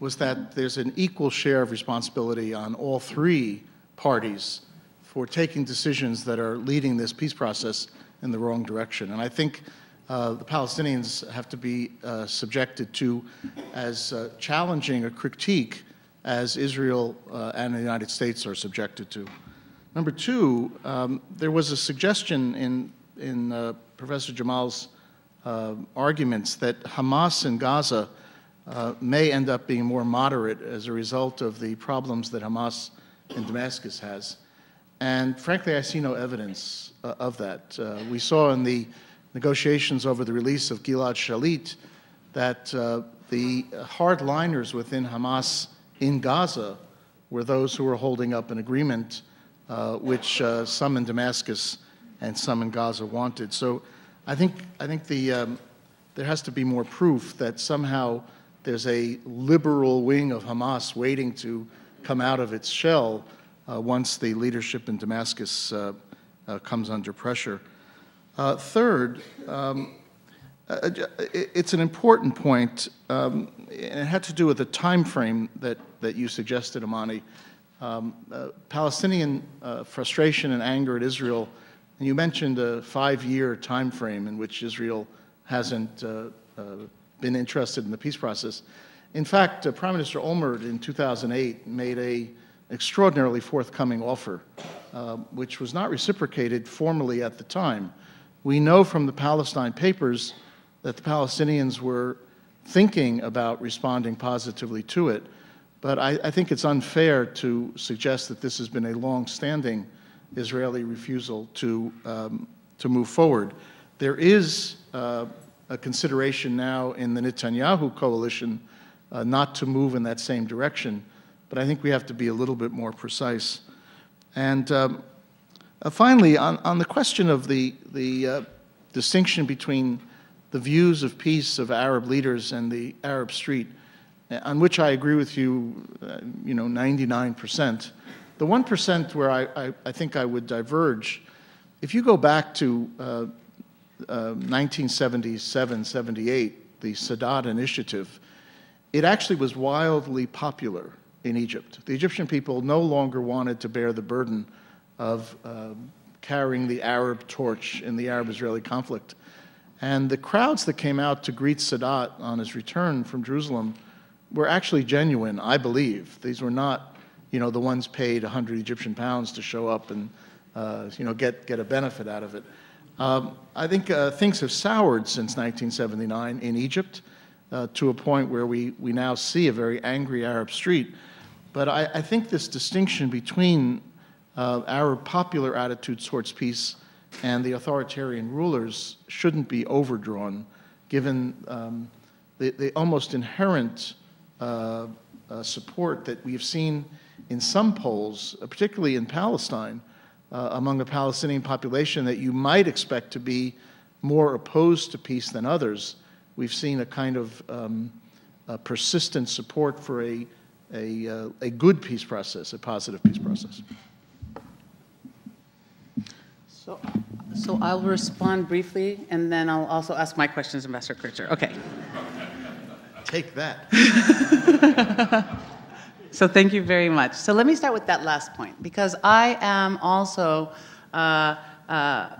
was that there's an equal share of responsibility on all 3 parties for taking decisions that are leading this peace process in the wrong direction. And I think the Palestinians have to be subjected to as challenging a critique as Israel and the United States are subjected to. Number 2, there was a suggestion in Professor Jamal's arguments that Hamas in Gaza may end up being more moderate as a result of the problems that Hamas in Damascus has. And frankly, I see no evidence of that. We saw in the negotiations over the release of Gilad Shalit that the hardliners within Hamas in Gaza were those who were holding up an agreement which some in Damascus and some in Gaza wanted. So I think there has to be more proof that somehow there's a liberal wing of Hamas waiting to come out of its shell once the leadership in Damascus comes under pressure. Third, it's an important point, and it had to do with the time frame that you suggested, Amaney. Palestinian frustration and anger at Israel, and you mentioned a 5-year time frame in which Israel hasn't been interested in the peace process. In fact, Prime Minister Olmert in 2008 made an extraordinarily forthcoming offer, which was not reciprocated formally at the time. We know from the Palestine papers that the Palestinians were thinking about responding positively to it, but I think it's unfair to suggest that this has been a long-standing Israeli refusal to move forward. There is a consideration now in the Netanyahu coalition not to move in that same direction, but I think we have to be a little bit more precise. And finally, on the question of the distinction between the views of peace of Arab leaders and the Arab street, on which I agree with you, 99%. The 1% where I think I would diverge, if you go back to 1977, 78, the Sadat Initiative, it actually was wildly popular in Egypt. The Egyptian people no longer wanted to bear the burden of carrying the Arab torch in the Arab-Israeli conflict. And the crowds that came out to greet Sadat on his return from Jerusalem were actually genuine, I believe. These were not, the ones paid 100 Egyptian pounds to show up and get a benefit out of it. I think things have soured since 1979 in Egypt to a point where we now see a very angry Arab street. But I think this distinction between Arab popular attitudes towards peace and the authoritarian rulers shouldn't be overdrawn, given the almost inherent support that we've seen in some polls, particularly in Palestine, among the Palestinian population that you might expect to be more opposed to peace than others. We've seen a kind of persistent support for a good peace process, a positive peace process. So I'll respond briefly, and then I'll also ask my questions, Ambassador Kurtzer. Okay. Take that. So thank you very much. So let me start with that last point, because I am also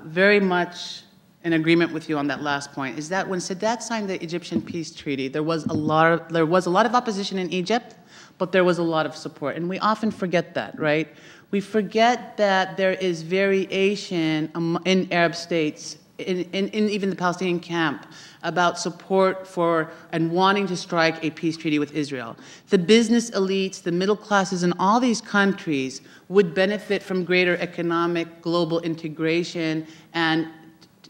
very much in agreement with you on that last point, is that when Sadat signed the Egyptian peace treaty, there was a lot of opposition in Egypt, but there was a lot of support. And we often forget that, right? We forget that there is variation in Arab states, in even the Palestinian camp, about support for and wanting to strike a peace treaty with Israel. The business elites, the middle classes in all these countries would benefit from greater economic global integration, and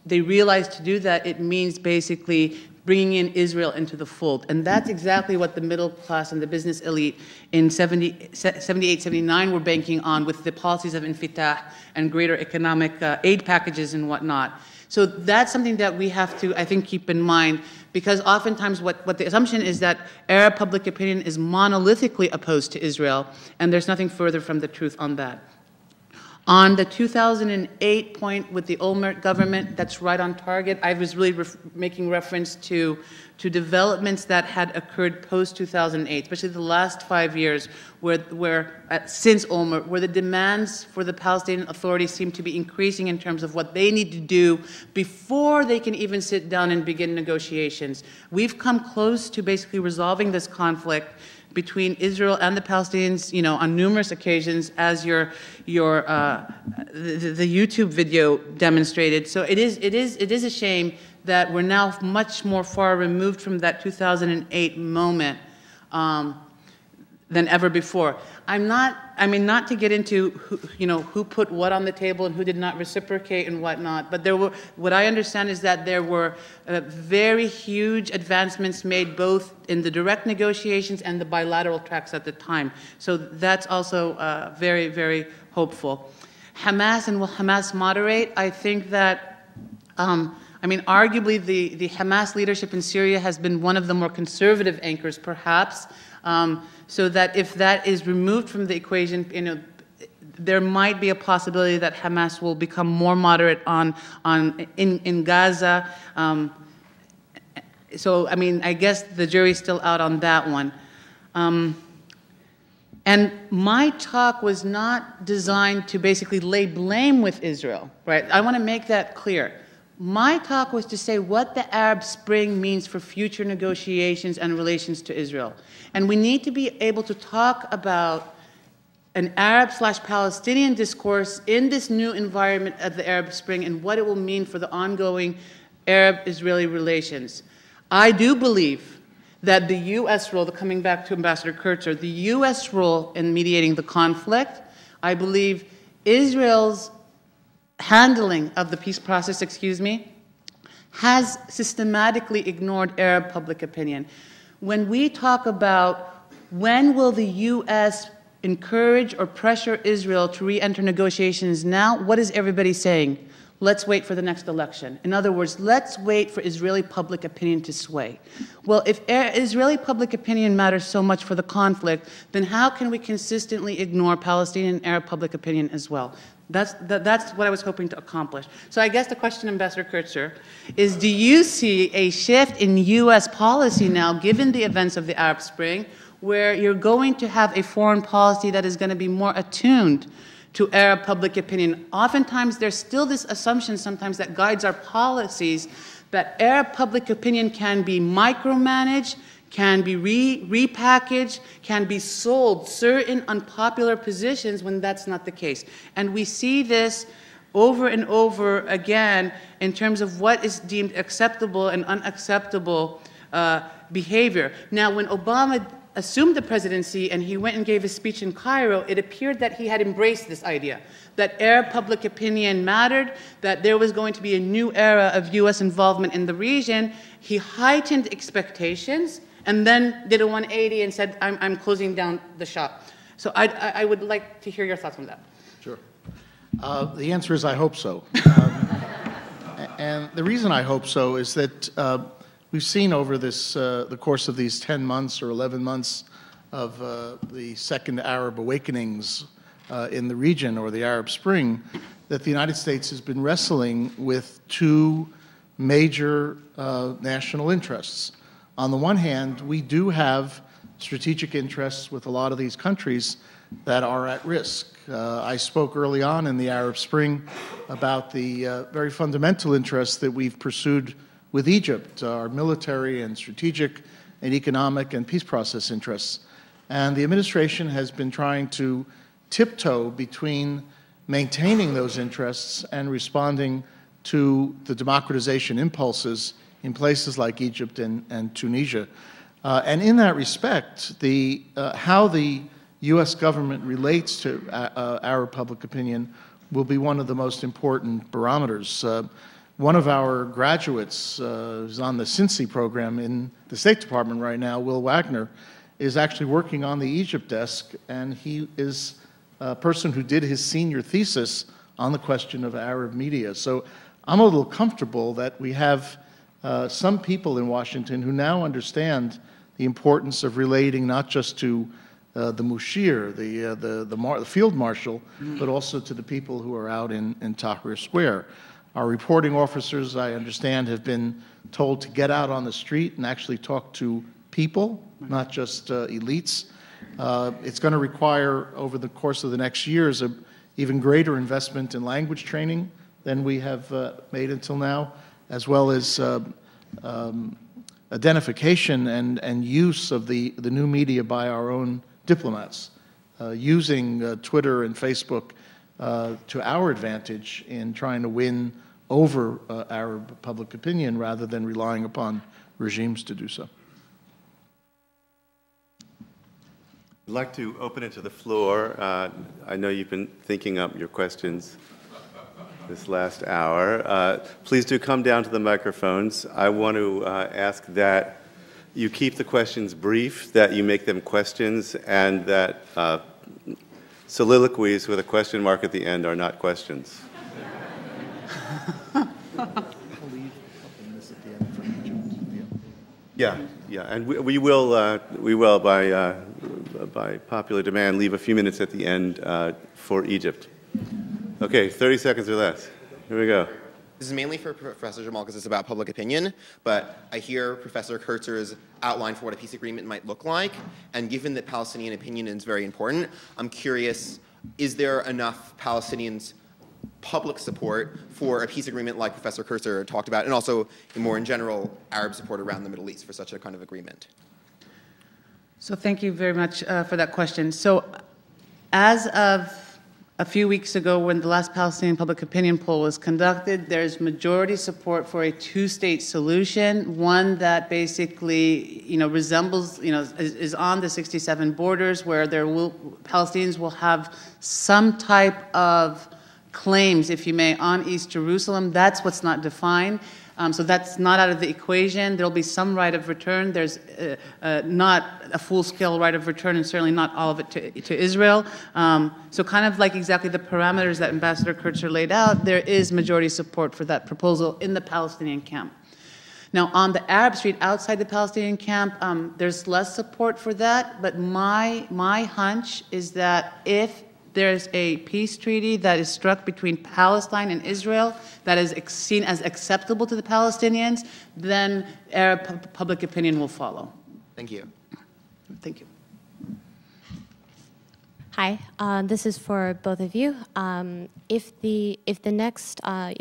they realize to do that it means basically bringing in Israel into the fold. And that's exactly what the middle class and the business elite in 78, 79 were banking on with the policies of infitah and greater economic aid packages and whatnot. So that's something that we have to, I think, keep in mind, because oftentimes what the assumption is that Arab public opinion is monolithically opposed to Israel, and there's nothing further from the truth on that. On the 2008 point with the Olmert government, that's right on target. I was really making reference to developments that had occurred post-2008, especially the last 5 years, since Olmert, where the demands for the Palestinian Authority seem to be increasing in terms of what they need to do before they can even sit down and begin negotiations. We've come close to basically resolving this conflict between Israel and the Palestinians, on numerous occasions, as the YouTube video demonstrated. So it is a shame that we're now much more far removed from that 2008 moment than ever before. Not to get into who put what on the table and who did not reciprocate and whatnot, but what I understand is that there were very huge advancements made both in the direct negotiations and the bilateral tracks at the time. So that's also very, very hopeful. Hamas, and will Hamas moderate? I think that arguably the Hamas leadership in Syria has been one of the more conservative anchors, perhaps. So that if that is removed from the equation, there might be a possibility that Hamas will become more moderate in Gaza. I guess the jury's still out on that one. And my talk was not designed to basically lay blame with Israel, right? I want to make that clear. My talk was to say what the Arab Spring means for future negotiations and relations to Israel. And we need to be able to talk about an Arab/Palestinian discourse in this new environment of the Arab Spring and what it will mean for the ongoing Arab-Israeli relations. I do believe that the U.S. role, coming back to Ambassador Kurtzer, the U.S. role in mediating the conflict, I believe Israel's handling of the peace process, has systematically ignored Arab public opinion. When we talk about when will the U.S. encourage or pressure Israel to re-enter negotiations now, what is everybody saying? Let's wait for the next election. In other words, let's wait for Israeli public opinion to sway. Well, if Israeli public opinion matters so much for the conflict, then how can we consistently ignore Palestinian and Arab public opinion as well? That's what I was hoping to accomplish. So I guess the question, Ambassador Kurtzer, is do you see a shift in U.S. policy now, given the events of the Arab Spring, where you're going to have a foreign policy that is going to be more attuned to Arab public opinion? Oftentimes, there's still this assumption sometimes that guides our policies that Arab public opinion can be micromanaged, can be repackaged, can be sold certain unpopular positions when that's not the case. And we see this over and over again in terms of what is deemed acceptable and unacceptable behavior. Now, when Obama assumed the presidency and he went and gave a speech in Cairo, it appeared that he had embraced this idea, that Arab public opinion mattered, that there was going to be a new era of U.S. involvement in the region. He heightened expectations and then did a 180 and said, I'm closing down the shop. So I would like to hear your thoughts on that. Sure. The answer is I hope so. And the reason I hope so is that we've seen over the course of these 10 months or 11 months of the second Arab awakenings in the region, or the Arab Spring, that the United States has been wrestling with two major national interests. On the one hand, we do have strategic interests with a lot of these countries that are at risk. I spoke early on in the Arab Spring about the very fundamental interests that we've pursued with Egypt, our military and strategic and economic and peace process interests. And the administration has been trying to tiptoe between maintaining those interests and responding to the democratization impulses in places like Egypt and Tunisia. And in that respect, how the U.S. government relates to Arab public opinion will be one of the most important barometers. One of our graduates who's on the Cincy program in the State Department right now, Will Wagner, is actually working on the Egypt desk, and he is a person who did his senior thesis on the question of Arab media. So I'm a little comfortable that we have some people in Washington who now understand the importance of relating not just to the Mushir, the field marshal, but also to the people who are out in Tahrir Square. Our reporting officers, I understand, have been told to get out on the street and actually talk to people, not just elites. It's going to require, over the course of the next years, an even greater investment in language training than we have made until now, as well as identification and use of the new media by our own diplomats, using Twitter and Facebook to our advantage in trying to win over Arab public opinion rather than relying upon regimes to do so. I'd like to open it to the floor. I know you've been thinking up your questions this last hour. Please do come down to the microphones. I want to ask that you keep the questions brief, that you make them questions, and that soliloquies with a question mark at the end are not questions. Yeah, and we will by popular demand leave a few minutes at the end for Egypt. Okay, 30 seconds or less. Here we go. This is mainly for Professor Jamal because it's about public opinion, but I hear Professor Kurtzer's outline for what a peace agreement might look like, and given that Palestinian opinion is very important, I'm curious, is there enough Palestinians' public support for a peace agreement like Professor Kurtzer talked about, and also more in general, Arab support around the Middle East for such a kind of agreement? So thank you very much for that question. So as of a few weeks ago, when the last Palestinian public opinion poll was conducted, there's majority support for a two-state solution, one that basically, resembles, is on the 67 borders, where Palestinians will have some type of claims, if you may, on East Jerusalem. That's what's not defined. So that's not out of the equation. There'll be some right of return. There's not a full-scale right of return, and certainly not all of it to Israel. So kind of like exactly the parameters that Ambassador Kurtzer laid out, there is majority support for that proposal in the Palestinian camp. Now, on the Arab street outside the Palestinian camp, there's less support for that, but my hunch is that if there's a peace treaty that is struck between Palestine and Israel that is seen as acceptable to the Palestinians, then Arab public opinion will follow. Thank you. Thank you. Hi, this is for both of you. If the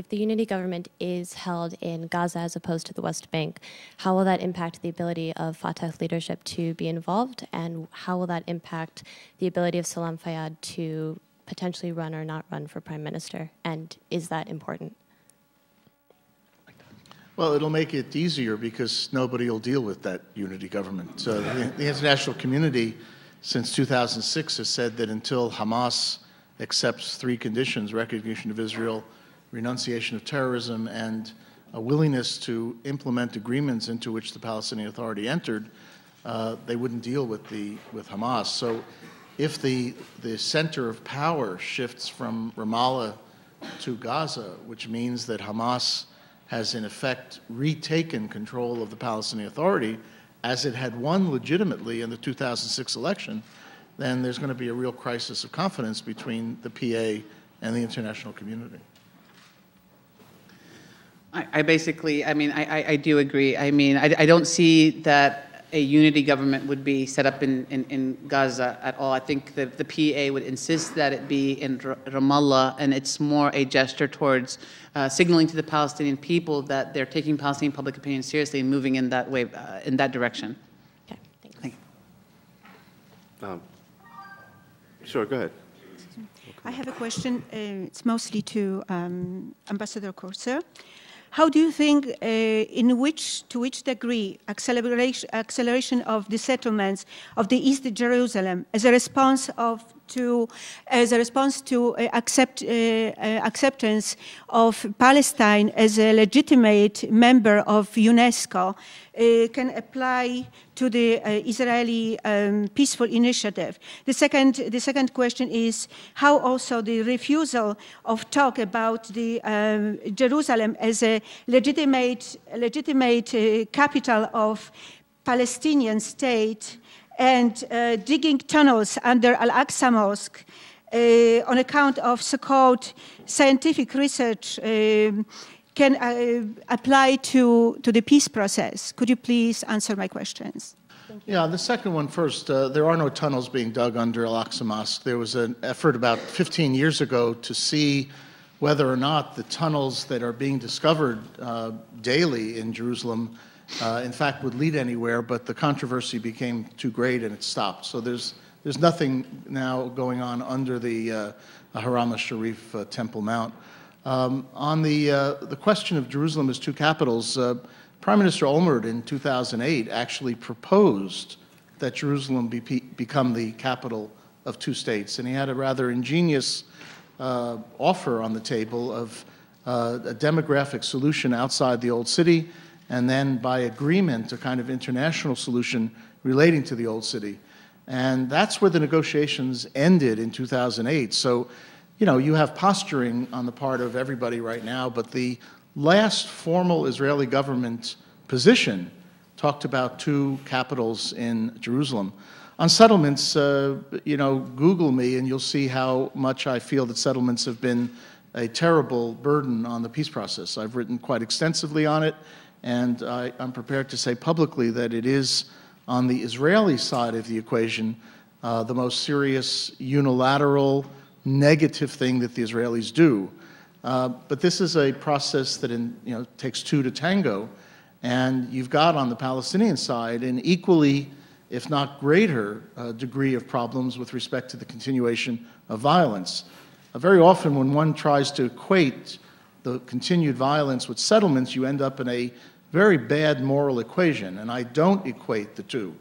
unity government is held in Gaza as opposed to the West Bank, how will that impact the ability of Fatah leadership to be involved, and how will that impact the ability of Salam Fayyad to potentially run or not run for prime minister? And is that important? Well, it'll make it easier because nobody will deal with that unity government. The international community since 2006 has said that until Hamas accepts three conditions: recognition of Israel, renunciation of terrorism, and a willingness to implement agreements into which the Palestinian Authority entered, they wouldn't deal with Hamas. So if the center of power shifts from Ramallah to Gaza, which means that Hamas has in effect retaken control of the Palestinian Authority, as it had won legitimately in the 2006 election, then there's going to be a real crisis of confidence between the PA and the international community. I do agree. I don't see that a unity government would be set up in Gaza at all. I think that the PA would insist that it be in Ramallah, and it's more a gesture towards signaling to the Palestinian people that they're taking Palestinian public opinion seriously and moving in that way, in that direction. Okay, thanks. Thank you. Sure, go ahead. I have a question. It's mostly to Ambassador Kurtzer. How do you think, to which degree, acceleration of the settlements of the East Jerusalem as a response to acceptance of Palestine as a legitimate member of UNESCO can apply to the Israeli peaceful initiative? The second question is how also the refusal of talk about the Jerusalem as a legitimate capital of Palestinian state and digging tunnels under Al-Aqsa Mosque on account of so-called scientific research can apply to the peace process. Could you please answer my questions? Yeah, the second one first. There are no tunnels being dug under Al-Aqsa Mosque. There was an effort about 15 years ago to see whether or not the tunnels that are being discovered daily in Jerusalem in fact would lead anywhere, but the controversy became too great and it stopped. So there's nothing now going on under the Haram al-Sharif Temple Mount. On the question of Jerusalem as two capitals, Prime Minister Olmert in 2008 actually proposed that Jerusalem become the capital of two states, and he had a rather ingenious offer on the table of a demographic solution outside the old city, and then by agreement a kind of international solution relating to the old city. And that's where the negotiations ended in 2008. So, you know, you have posturing on the part of everybody right now, but the last formal Israeli government position talked about two capitals in Jerusalem. On settlements, you know, Google me and you'll see how much I feel that settlements have been a terrible burden on the peace process. I've written quite extensively on it, and I'm prepared to say publicly that it is, on the Israeli side of the equation, the most serious unilateral negative thing that the Israelis do. But this is a process that takes two to tango, and you've got on the Palestinian side an equally, if not greater, degree of problems with respect to the continuation of violence. Very often when one tries to equate the continued violence with settlements, you end up in a very bad moral equation, and I don't equate the two.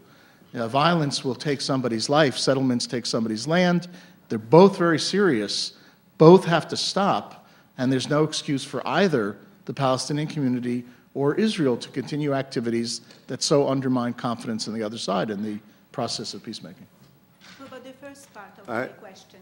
Violence will take somebody's life, settlements take somebody's land. They're both very serious, both have to stop, and there's no excuse for either the Palestinian community or Israel to continue activities that so undermine confidence on the other side in the process of peacemaking. What about the first part of my question?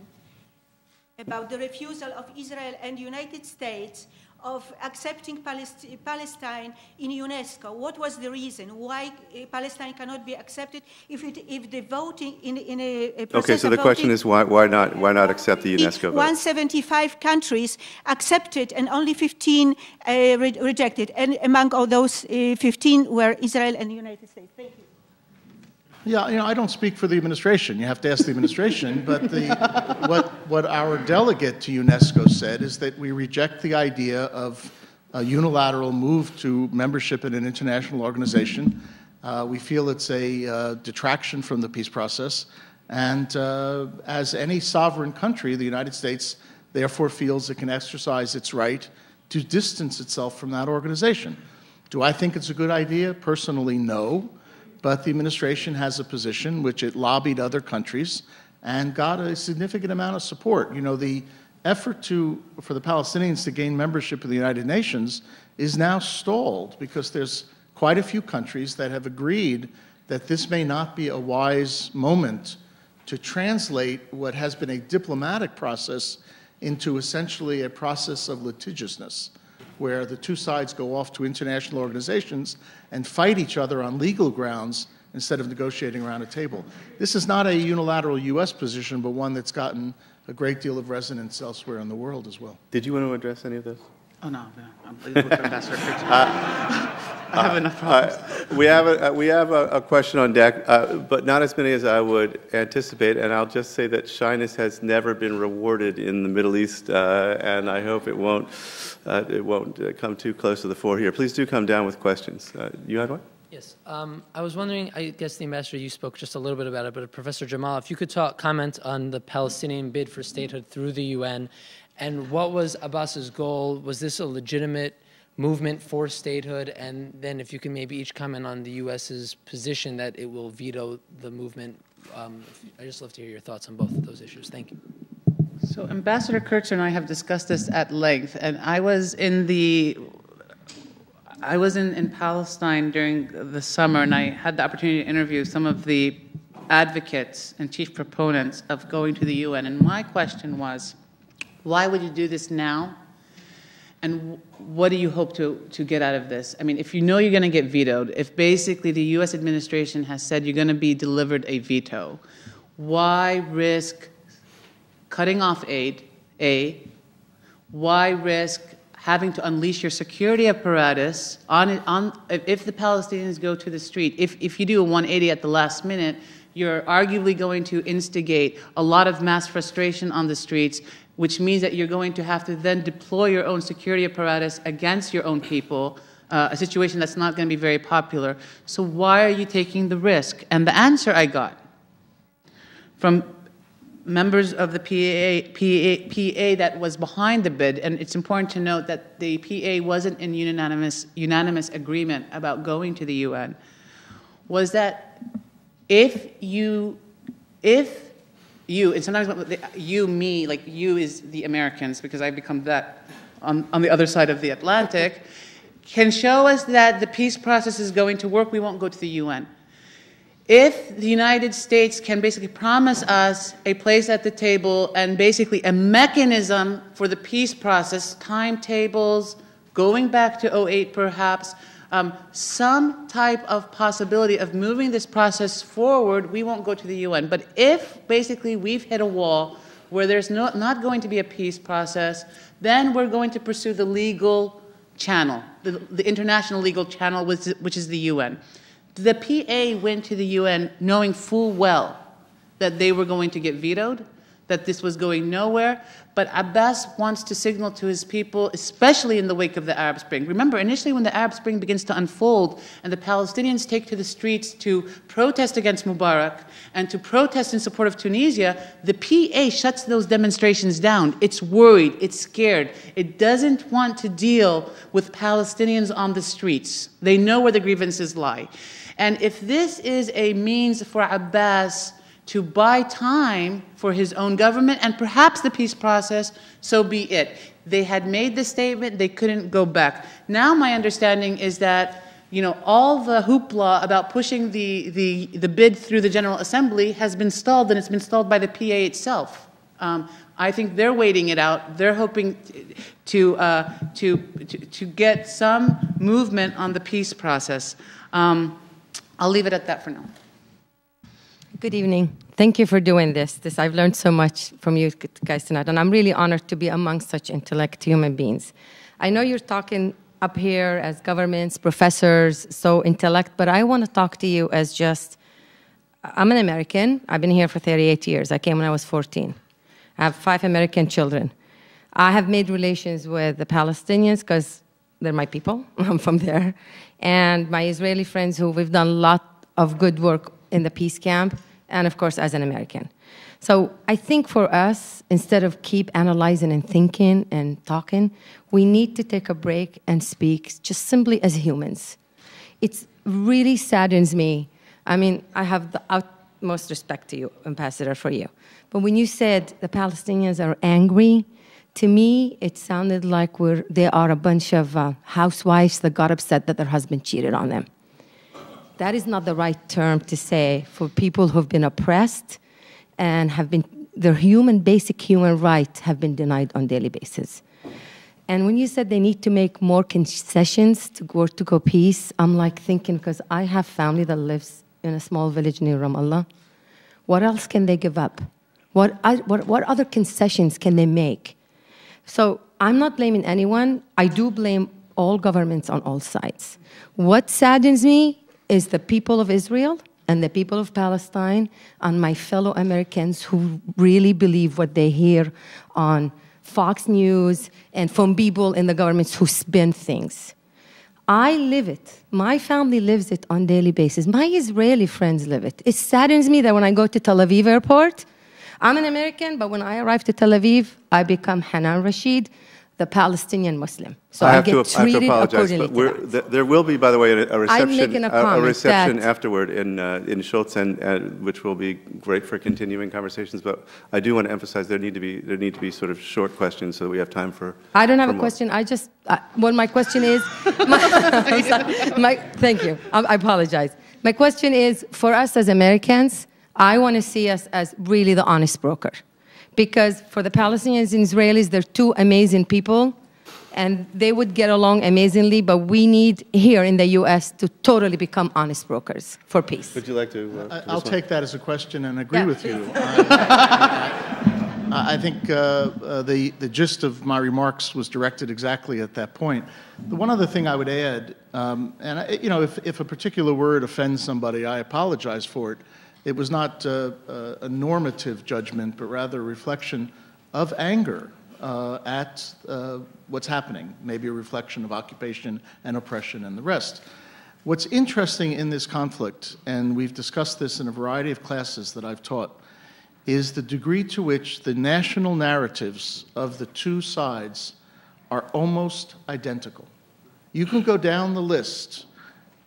About the refusal of Israel and the United States of accepting Palestine in UNESCO. What was the reason why Palestine cannot be accepted if the voting in a process Okay, so the question is why not accept the UNESCO vote? 175 countries accepted and only 15 rejected, and among all those 15 were Israel and the United States. Thank you. Yeah, I don't speak for the administration. You have to ask the administration. But what our delegate to UNESCO said is that we reject the idea of a unilateral move to membership in an international organization. We feel it's a detraction from the peace process. And as any sovereign country, the United States therefore feels it can exercise its right to distance itself from that organization. Do I think it's a good idea? Personally, no. But the administration has a position which it lobbied other countries and got a significant amount of support. The effort for the Palestinians to gain membership of the United Nations is now stalled because there's quite a few countries that have agreed that this may not be a wise moment to translate what has been a diplomatic process into essentially a process of litigiousness, where the two sides go off to international organizations and fight each other on legal grounds instead of negotiating around a table. This is not a unilateral U.S. position, but one that's gotten a great deal of resonance elsewhere in the world as well. Did you want to address any of this? Oh, no. I'm with Ambassador Kurtzer. I have enough problems. We have a question on deck, but not as many as I would anticipate, and I'll just say that shyness has never been rewarded in the Middle East, and I hope it won't come too close to the fore here. Please do come down with questions. You had one? Yes. I was wondering, I guess the ambassador, you spoke just a little bit about it, but Professor Jamal, if you could comment on the Palestinian bid for statehood through the UN, and what was Abbas's goal? Was this a legitimate movement for statehood? And then if you can maybe each comment on the U.S.'s position that it will veto the movement. I'd just love to hear your thoughts on both of those issues. Thank you. So Ambassador Kurtzer and I have discussed this at length, and I was in Palestine during the summer, and I had the opportunity to interview some of the advocates and chief proponents of going to the UN. And my question was, why would you do this now? And what do you hope to get out of this? I mean, if you know you're going to get vetoed, if basically the U.S. administration has said you're going to be delivered a veto, why risk cutting off aid, A? Why risk having to unleash your security apparatus if the Palestinians go to the street? If you do a 180 at the last minute, you're arguably going to instigate a lot of mass frustration on the streets, which means that you're going to have to then deploy your own security apparatus against your own people, a situation that's not going to be very popular. So why are you taking the risk? And the answer I got from members of the PA that was behind the bid, and it's important to note that the PA wasn't in unanimous agreement about going to the UN, was that if you, and sometimes you, me, like you is the Americans, because I've become that on the other side of the Atlantic, can show us that the peace process is going to work, we won't go to the UN. If the United States can basically promise us a place at the table and basically a mechanism for the peace process, timetables, going back to 2008 perhaps, some type of possibility of moving this process forward, we won't go to the UN. But if basically we've hit a wall where there's not going to be a peace process, then we're going to pursue the legal channel, the international legal channel, which is the UN. The PA went to the UN knowing full well that they were going to get vetoed, that this was going nowhere. But Abbas wants to signal to his people, especially in the wake of the Arab Spring. Remember, initially when the Arab Spring begins to unfold and the Palestinians take to the streets to protest against Mubarak and to protest in support of Tunisia, the PA shuts those demonstrations down. It's worried, it's scared. It doesn't want to deal with Palestinians on the streets. They know where the grievances lie. And if this is a means for Abbas to buy time for his own government and perhaps the peace process, so be it. They had made the statement, they couldn't go back. Now my understanding is that, you know, all the hoopla about pushing the bid through the General Assembly has been stalled, and it's been stalled by the PA itself. I think they're waiting it out. They're hoping to get some movement on the peace process. I'll leave it at that for now. Good evening. Thank you for doing this. I've learned so much from you guys tonight, and I'm really honored to be among such intellect human beings. I know you're talking up here as governments, professors, so intellect, but I want to talk to you as just I'm an American. I've been here for 38 years. I came when I was 14. I have 5 American children. I have made relations with the Palestinians because they're my people. I'm from there. And my Israeli friends who we've done a lot of good work in the peace camp, and of course as an American. So I think for us, instead of keep analyzing and thinking and talking, we need to take a break and speak just simply as humans. It really saddens me. I mean, I have the utmost respect to you, Ambassador, for you. But when you said the Palestinians are angry, to me, it sounded like they are a bunch of housewives that got upset that their husband cheated on them. That is not the right term to say for people who have been oppressed and have been, their basic human rights have been denied on a daily basis. And when you said they need to make more concessions to work to go peace, I'm like thinking, because I have family that lives in a small village near Ramallah. What else can they give up? What other concessions can they make? So I'm not blaming anyone. I do blame all governments on all sides. What saddens me is the people of Israel and the people of Palestine and my fellow Americans who really believe what they hear on Fox News and from people in the governments who spin things. I live it. My family lives it on a daily basis. My Israeli friends live it. It saddens me that when I go to Tel Aviv airport, I'm an American, but when I arrive to Tel Aviv, I become Hanan Rashid, the Palestinian Muslim. So I get treated accordingly. But there will be, by the way, a reception that afterward in Schultz, and which will be great for continuing conversations. But I do want to emphasize there need to be sort of short questions so that we have time for. I don't have a question. I just well, my question is. Thank you. I apologize. My question is for us as Americans. I want to see us as really the honest broker. Because for the Palestinians and Israelis, they're two amazing people, and they would get along amazingly, but we need here in the U.S. to totally become honest brokers for peace. Would you like to I'll take that as a question and agree with you. I think the gist of my remarks was directed exactly at that point. The one other thing I would add, if a particular word offends somebody, I apologize for it. It was not a normative judgment, but rather a reflection of anger at what's happening, maybe a reflection of occupation and oppression and the rest. What's interesting in this conflict, and we've discussed this in a variety of classes that I've taught, is the degree to which the national narratives of the two sides are almost identical. You can go down the list: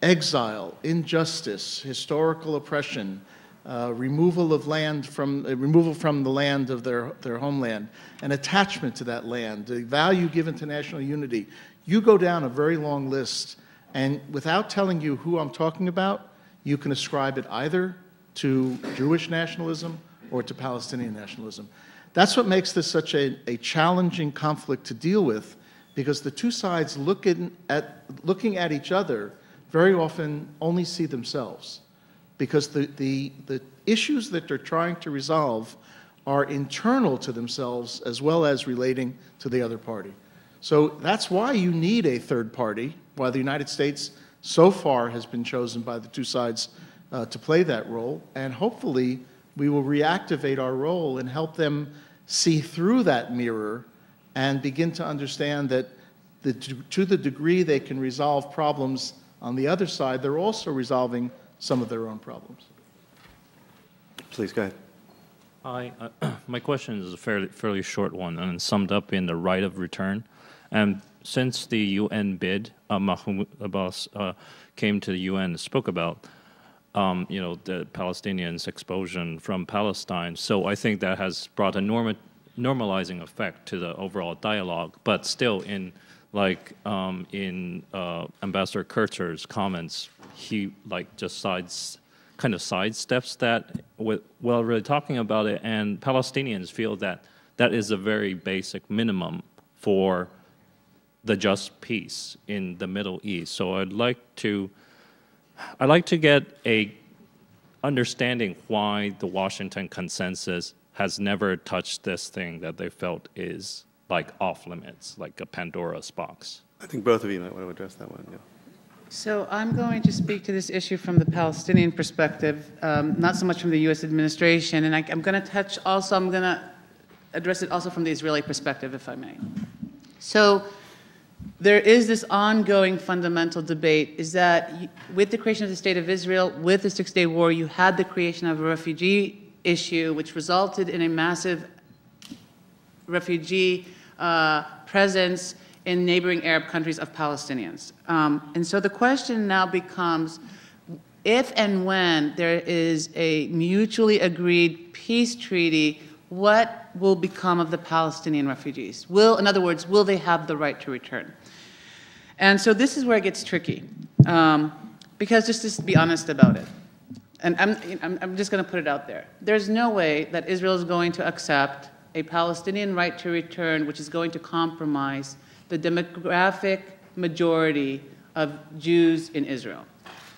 exile, injustice, historical oppression, removal from the land of their homeland, an attachment to that land, the value given to national unity. You go down a very long list, and without telling you who I'm talking about, you can ascribe it either to Jewish nationalism or to Palestinian nationalism. That's what makes this such a challenging conflict to deal with, because the two sides looking at each other very often only see themselves, because the issues that they're trying to resolve are internal to themselves as well as relating to the other party. So that's why you need a third party, why the United States so far has been chosen by the two sides to play that role, and hopefully we will reactivate our role and help them see through that mirror and begin to understand that to the degree they can resolve problems on the other side, they're also resolving some of their own problems. Please, go ahead. My question is a fairly short one and summed up in the right of return. And since the UN bid, Mahmoud Abbas came to the UN and spoke about the Palestinians' expulsion from Palestine. So I think that has brought a normalizing effect to the overall dialogue. But still, in Ambassador Kurtzer's comments, he just kind of sidesteps that while really talking about it, and Palestinians feel that that is a very basic minimum for the just peace in the Middle East. So I'd like to get a understanding why the Washington consensus has never touched this thing that they felt is like off limits, like a Pandora's box. I think both of you might want to address that one. Yeah. So I'm going to speak to this issue from the Palestinian perspective, not so much from the U.S. administration, and I'm going to touch also, I'm going to address it also from the Israeli perspective, if I may. So there is this ongoing fundamental debate, is that with the creation of the State of Israel, with the Six-Day War, you had the creation of a refugee issue, which resulted in a massive refugee presence in neighboring Arab countries of Palestinians. And so the question now becomes, if and when there is a mutually agreed peace treaty, what will become of the Palestinian refugees? In other words, will they have the right to return? And so this is where it gets tricky, because just to be honest about it, and I'm just going to put it out there, there's no way that Israel is going to accept a Palestinian right to return which is going to compromise the demographic majority of Jews in Israel.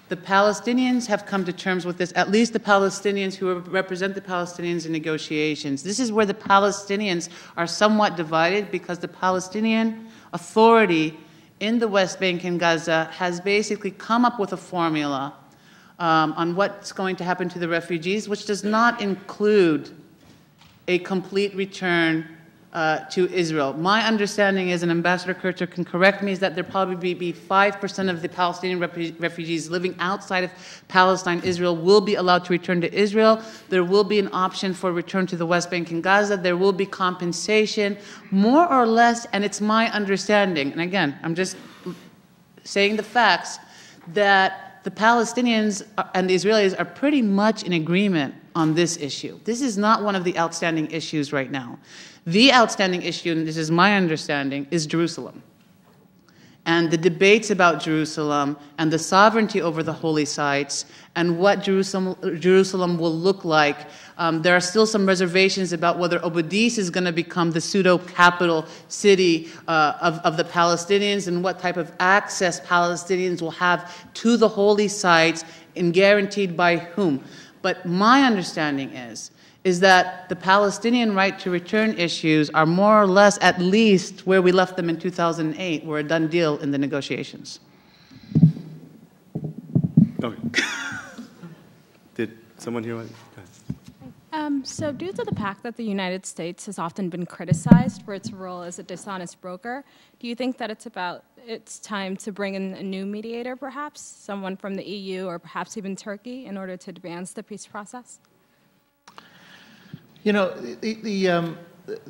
The Palestinians have come to terms with this, at least the Palestinians who represent the Palestinians in negotiations. This is where the Palestinians are somewhat divided, because the Palestinian Authority in the West Bank and Gaza has basically come up with a formula on what's going to happen to the refugees, which does not include a complete return to Israel. My understanding is, and Ambassador Kurtzer can correct me, is that there probably be 5% of the Palestinian refugees living outside of Palestine, Israel, will be allowed to return to Israel. There will be an option for return to the West Bank and Gaza. There will be compensation, more or less, and it's my understanding, and again, I'm just saying the facts, that the Palestinians and the Israelis are pretty much in agreement on this issue. This is not one of the outstanding issues right now. The outstanding issue, and this is my understanding, is Jerusalem. And the debates about Jerusalem and the sovereignty over the holy sites and what Jerusalem will look like. There are still some reservations about whether Abu Dis is going to become the pseudo-capital city of the Palestinians, and what type of access Palestinians will have to the holy sites, and guaranteed by whom. But my understanding is that the Palestinian right to return issues are more or less at least where we left them in 2008, were a done deal in the negotiations. Okay. Did someone hear what? So due to the fact that the United States has often been criticized for its role as a dishonest broker, do you think that it's time to bring in a new mediator, perhaps, someone from the EU or perhaps even Turkey, in order to advance the peace process? You know, the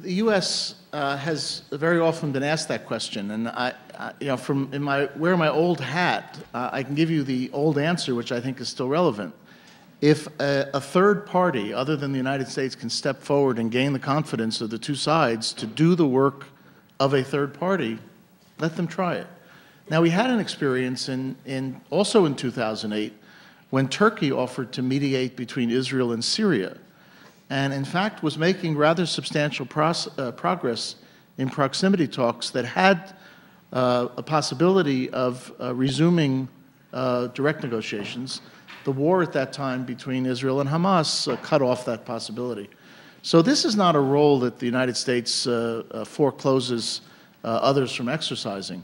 U.S. has very often been asked that question, and you know, wearing my old hat, I can give you the old answer, which I think is still relevant. If a third party, other than the United States, can step forward and gain the confidence of the two sides to do the work of a third party, let them try it. Now, we had an experience also in 2008 when Turkey offered to mediate between Israel and Syria, and in fact was making rather substantial progress in proximity talks that had a possibility of resuming direct negotiations. The war at that time between Israel and Hamas cut off that possibility. So this is not a role that the United States forecloses others from exercising.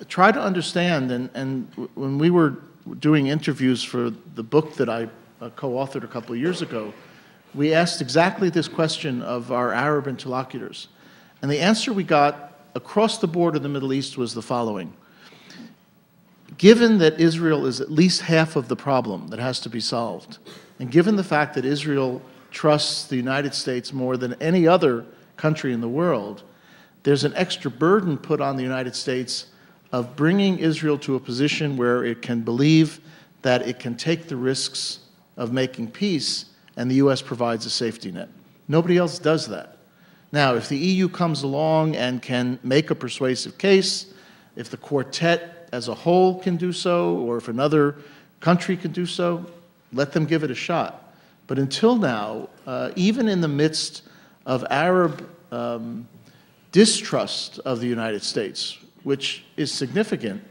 Try to understand, and when we were doing interviews for the book that I co-authored a couple of years ago, we asked exactly this question of our Arab interlocutors. And the answer we got across the board in the Middle East was the following. Given that Israel is at least half of the problem that has to be solved, and given the fact that Israel trusts the United States more than any other country in the world, there's an extra burden put on the United States of bringing Israel to a position where it can believe that it can take the risks of making peace, and the U.S. provides a safety net. Nobody else does that. Now, if the EU comes along and can make a persuasive case, if the quartet as a whole can do so, or if another country can do so, let them give it a shot. But until now, even in the midst of Arab distrust of the United States, which is significant,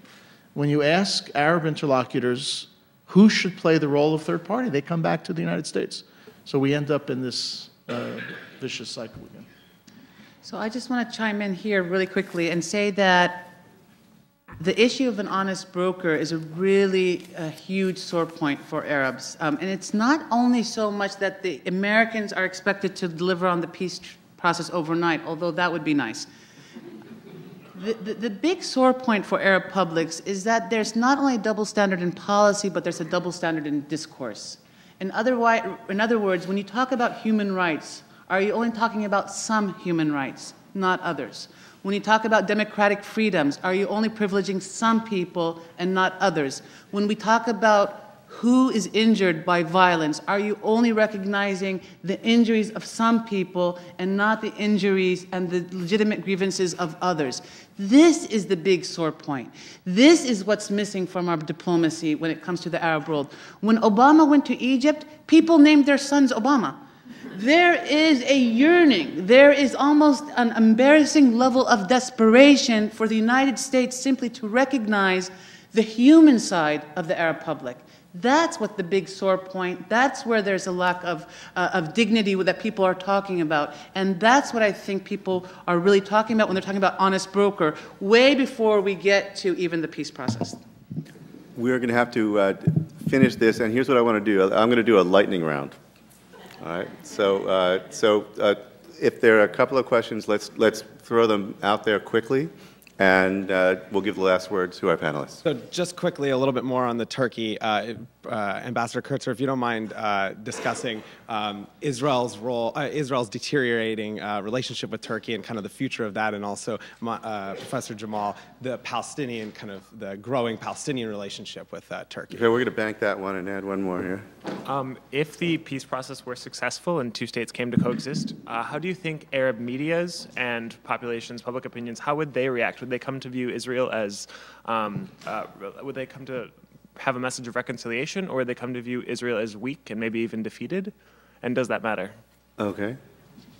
when you ask Arab interlocutors who should play the role of third party, they come back to the United States. So we end up in this vicious cycle again. So I just want to chime in here really quickly and say that the issue of an honest broker is a really huge sore point for Arabs. And it's not only so much that the Americans are expected to deliver on the peace process overnight, although that would be nice. The big sore point for Arab publics is that there's not only a double standard in policy, but there's a double standard in discourse. In other words, when you talk about human rights, are you only talking about some human rights, not others? When you talk about democratic freedoms, are you only privileging some people and not others? When we talk about who is injured by violence, are you only recognizing the injuries of some people and not the injuries and the legitimate grievances of others? This is the big sore point. This is what's missing from our diplomacy when it comes to the Arab world. When Obama went to Egypt, people named their sons Obama. There is a yearning, there is almost an embarrassing level of desperation for the United States simply to recognize the human side of the Arab public. That's what the big sore point, that's where there's a lack of dignity that people are talking about. And that's what I think people are really talking about when they're talking about honest broker, way before we get to even the peace process. We're going to have to finish this, and here's what I want to do. I'm going to do a lightning round. All right. So if there are a couple of questions, let's throw them out there quickly, and we'll give the last word to our panelists. So just quickly, a little bit more on the Turkey. Ambassador Kurtzer, if you don't mind discussing Israel's role, Israel's deteriorating relationship with Turkey and kind of the future of that, and also Professor Jamal, the Palestinian, kind of the growing Palestinian relationship with Turkey. Okay, we're going to bank that one and add one more here. If the peace process were successful and two states came to coexist, how do you think Arab medias and populations, public opinions, how would they react? Would they come to view Israel as, would they come to have a message of reconciliation, or would they come to view Israel as weak and maybe even defeated? And does that matter? Okay.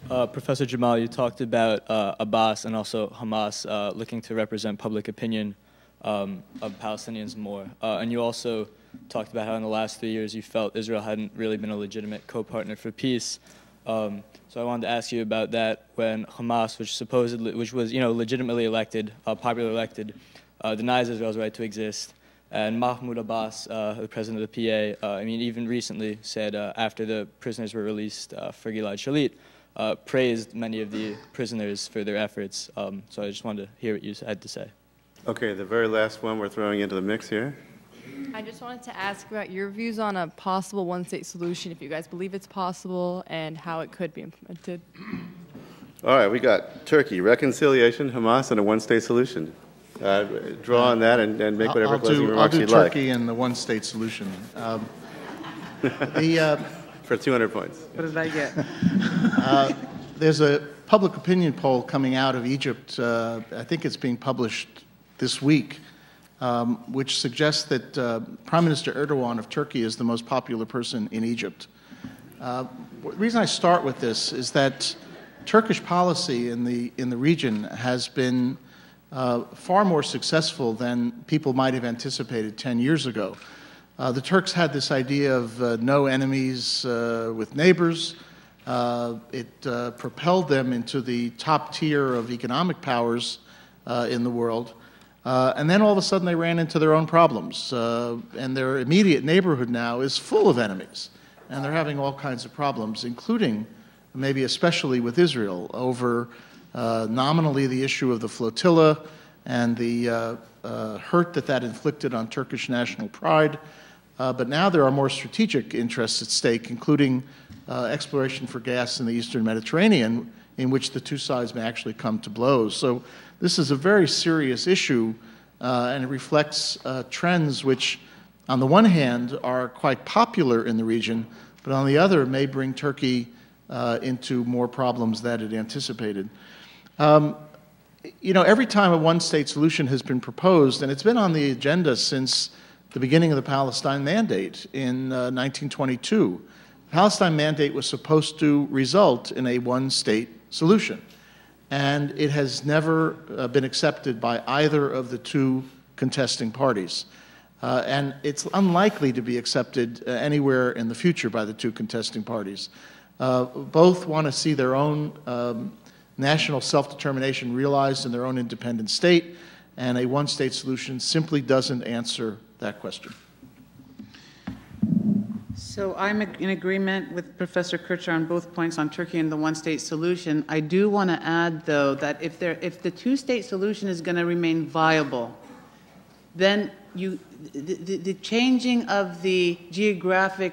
Professor Jamal, you talked about Abbas and also Hamas looking to represent public opinion of Palestinians more. And you also talked about how in the last 3 years you felt Israel hadn't really been a legitimate co-partner for peace. So I wanted to ask you about that when Hamas, which was legitimately elected, popularly elected, denies Israel's right to exist. And Mahmoud Abbas, the president of the PA, even recently said after the prisoners were released for Gilad Shalit, praised many of the prisoners for their efforts. So I just wanted to hear what you had to say. Okay, the very last one we're throwing into the mix here. I just wanted to ask about your views on a possible one-state solution, if you guys believe it's possible, and how it could be implemented. All right, we got Turkey, reconciliation, Hamas, and a one-state solution. Draw on that and make whatever closing remarks you'd like. I'll do Turkey and the one-state solution. For 200 points. What did I get? There's a public opinion poll coming out of Egypt. I think it's being published this week, which suggests that Prime Minister Erdogan of Turkey is the most popular person in Egypt. The reason I start with this is that Turkish policy in the region has been far more successful than people might have anticipated 10 years ago. The Turks had this idea of no enemies with neighbors. It propelled them into the top tier of economic powers in the world. And then all of a sudden they ran into their own problems. And their immediate neighborhood now is full of enemies. And they're having all kinds of problems, including, maybe especially with Israel, over nominally the issue of the flotilla and the hurt that inflicted on Turkish national pride. But now there are more strategic interests at stake, including exploration for gas in the Eastern Mediterranean, in which the two sides may actually come to blows. So this is a very serious issue, and it reflects trends which, on the one hand, are quite popular in the region, but on the other may bring Turkey into more problems than it anticipated. Every time a one-state solution has been proposed, and it's been on the agenda since the beginning of the Palestine Mandate in 1922, the Palestine Mandate was supposed to result in a one-state solution. And it has never been accepted by either of the two contesting parties. And it's unlikely to be accepted anywhere in the future by the two contesting parties. Both want to see their own national self-determination realized in their own independent state, and a one-state solution simply doesn't answer that question. So I'm in agreement with Professor Kurtzer on both points on Turkey and the one-state solution. I do want to add, though, that if the two-state solution is going to remain viable, then the changing of the geographic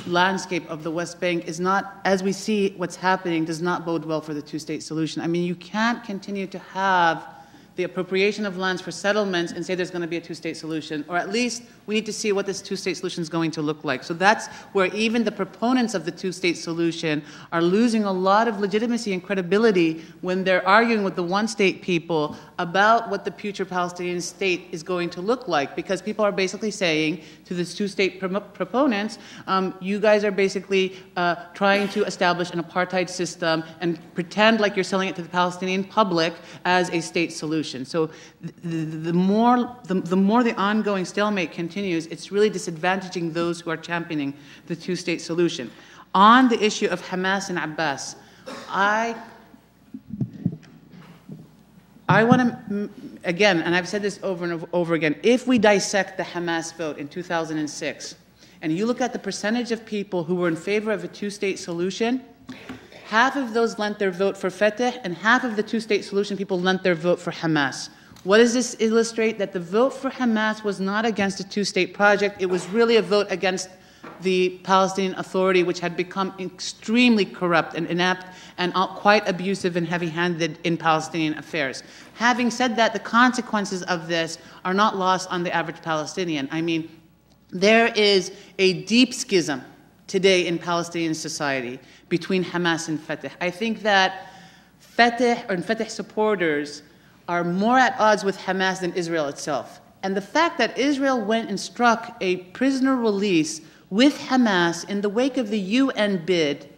landscape of the West Bank is not, as we see what's happening, does not bode well for the two-state solution. I mean, you can't continue to have the appropriation of lands for settlements and say there's going to be a two-state solution, or at least we need to see what this two-state solution is going to look like. So that's where even the proponents of the two-state solution are losing a lot of legitimacy and credibility when they're arguing with the one-state people about what the future Palestinian state is going to look like, because people are basically saying to the two-state proponents, you guys are basically trying to establish an apartheid system and pretend like you're selling it to the Palestinian public as a state solution. So the more the ongoing stalemate continues, it's really disadvantaging those who are championing the two-state solution. On the issue of Hamas and Abbas, I want to, again, and I've said this over and over again, if we dissect the Hamas vote in 2006, and you look at the percentage of people who were in favor of a two-state solution, half of those lent their vote for Fatah, and half of the two-state solution people lent their vote for Hamas. What does this illustrate? That the vote for Hamas was not against a two-state project. It was really a vote against the Palestinian Authority, which had become extremely corrupt and inept and quite abusive and heavy-handed in Palestinian affairs. Having said that, the consequences of this are not lost on the average Palestinian. I mean, there is a deep schism today in Palestinian society between Hamas and Fatah. I think that Fatah supporters are more at odds with Hamas than Israel itself. And the fact that Israel went and struck a prisoner release with Hamas in the wake of the UN bid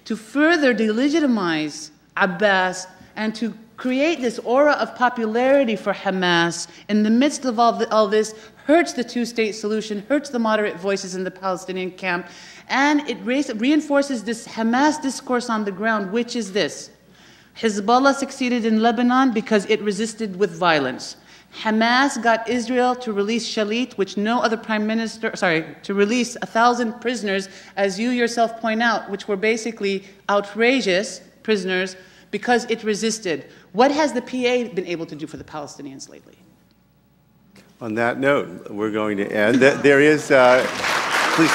to further delegitimize Abbas and to create this aura of popularity for Hamas in the midst of all this hurts the two-state solution, hurts the moderate voices in the Palestinian camp, and it reinforces this Hamas discourse on the ground, which is this. Hezbollah succeeded in Lebanon because it resisted with violence. Hamas got Israel to release Shalit, which no other prime minister, to release 1,000 prisoners, as you yourself point out, which were basically outrageous prisoners because it resisted. What has the PA been able to do for the Palestinians lately? On that note, we're going to end. There is, please.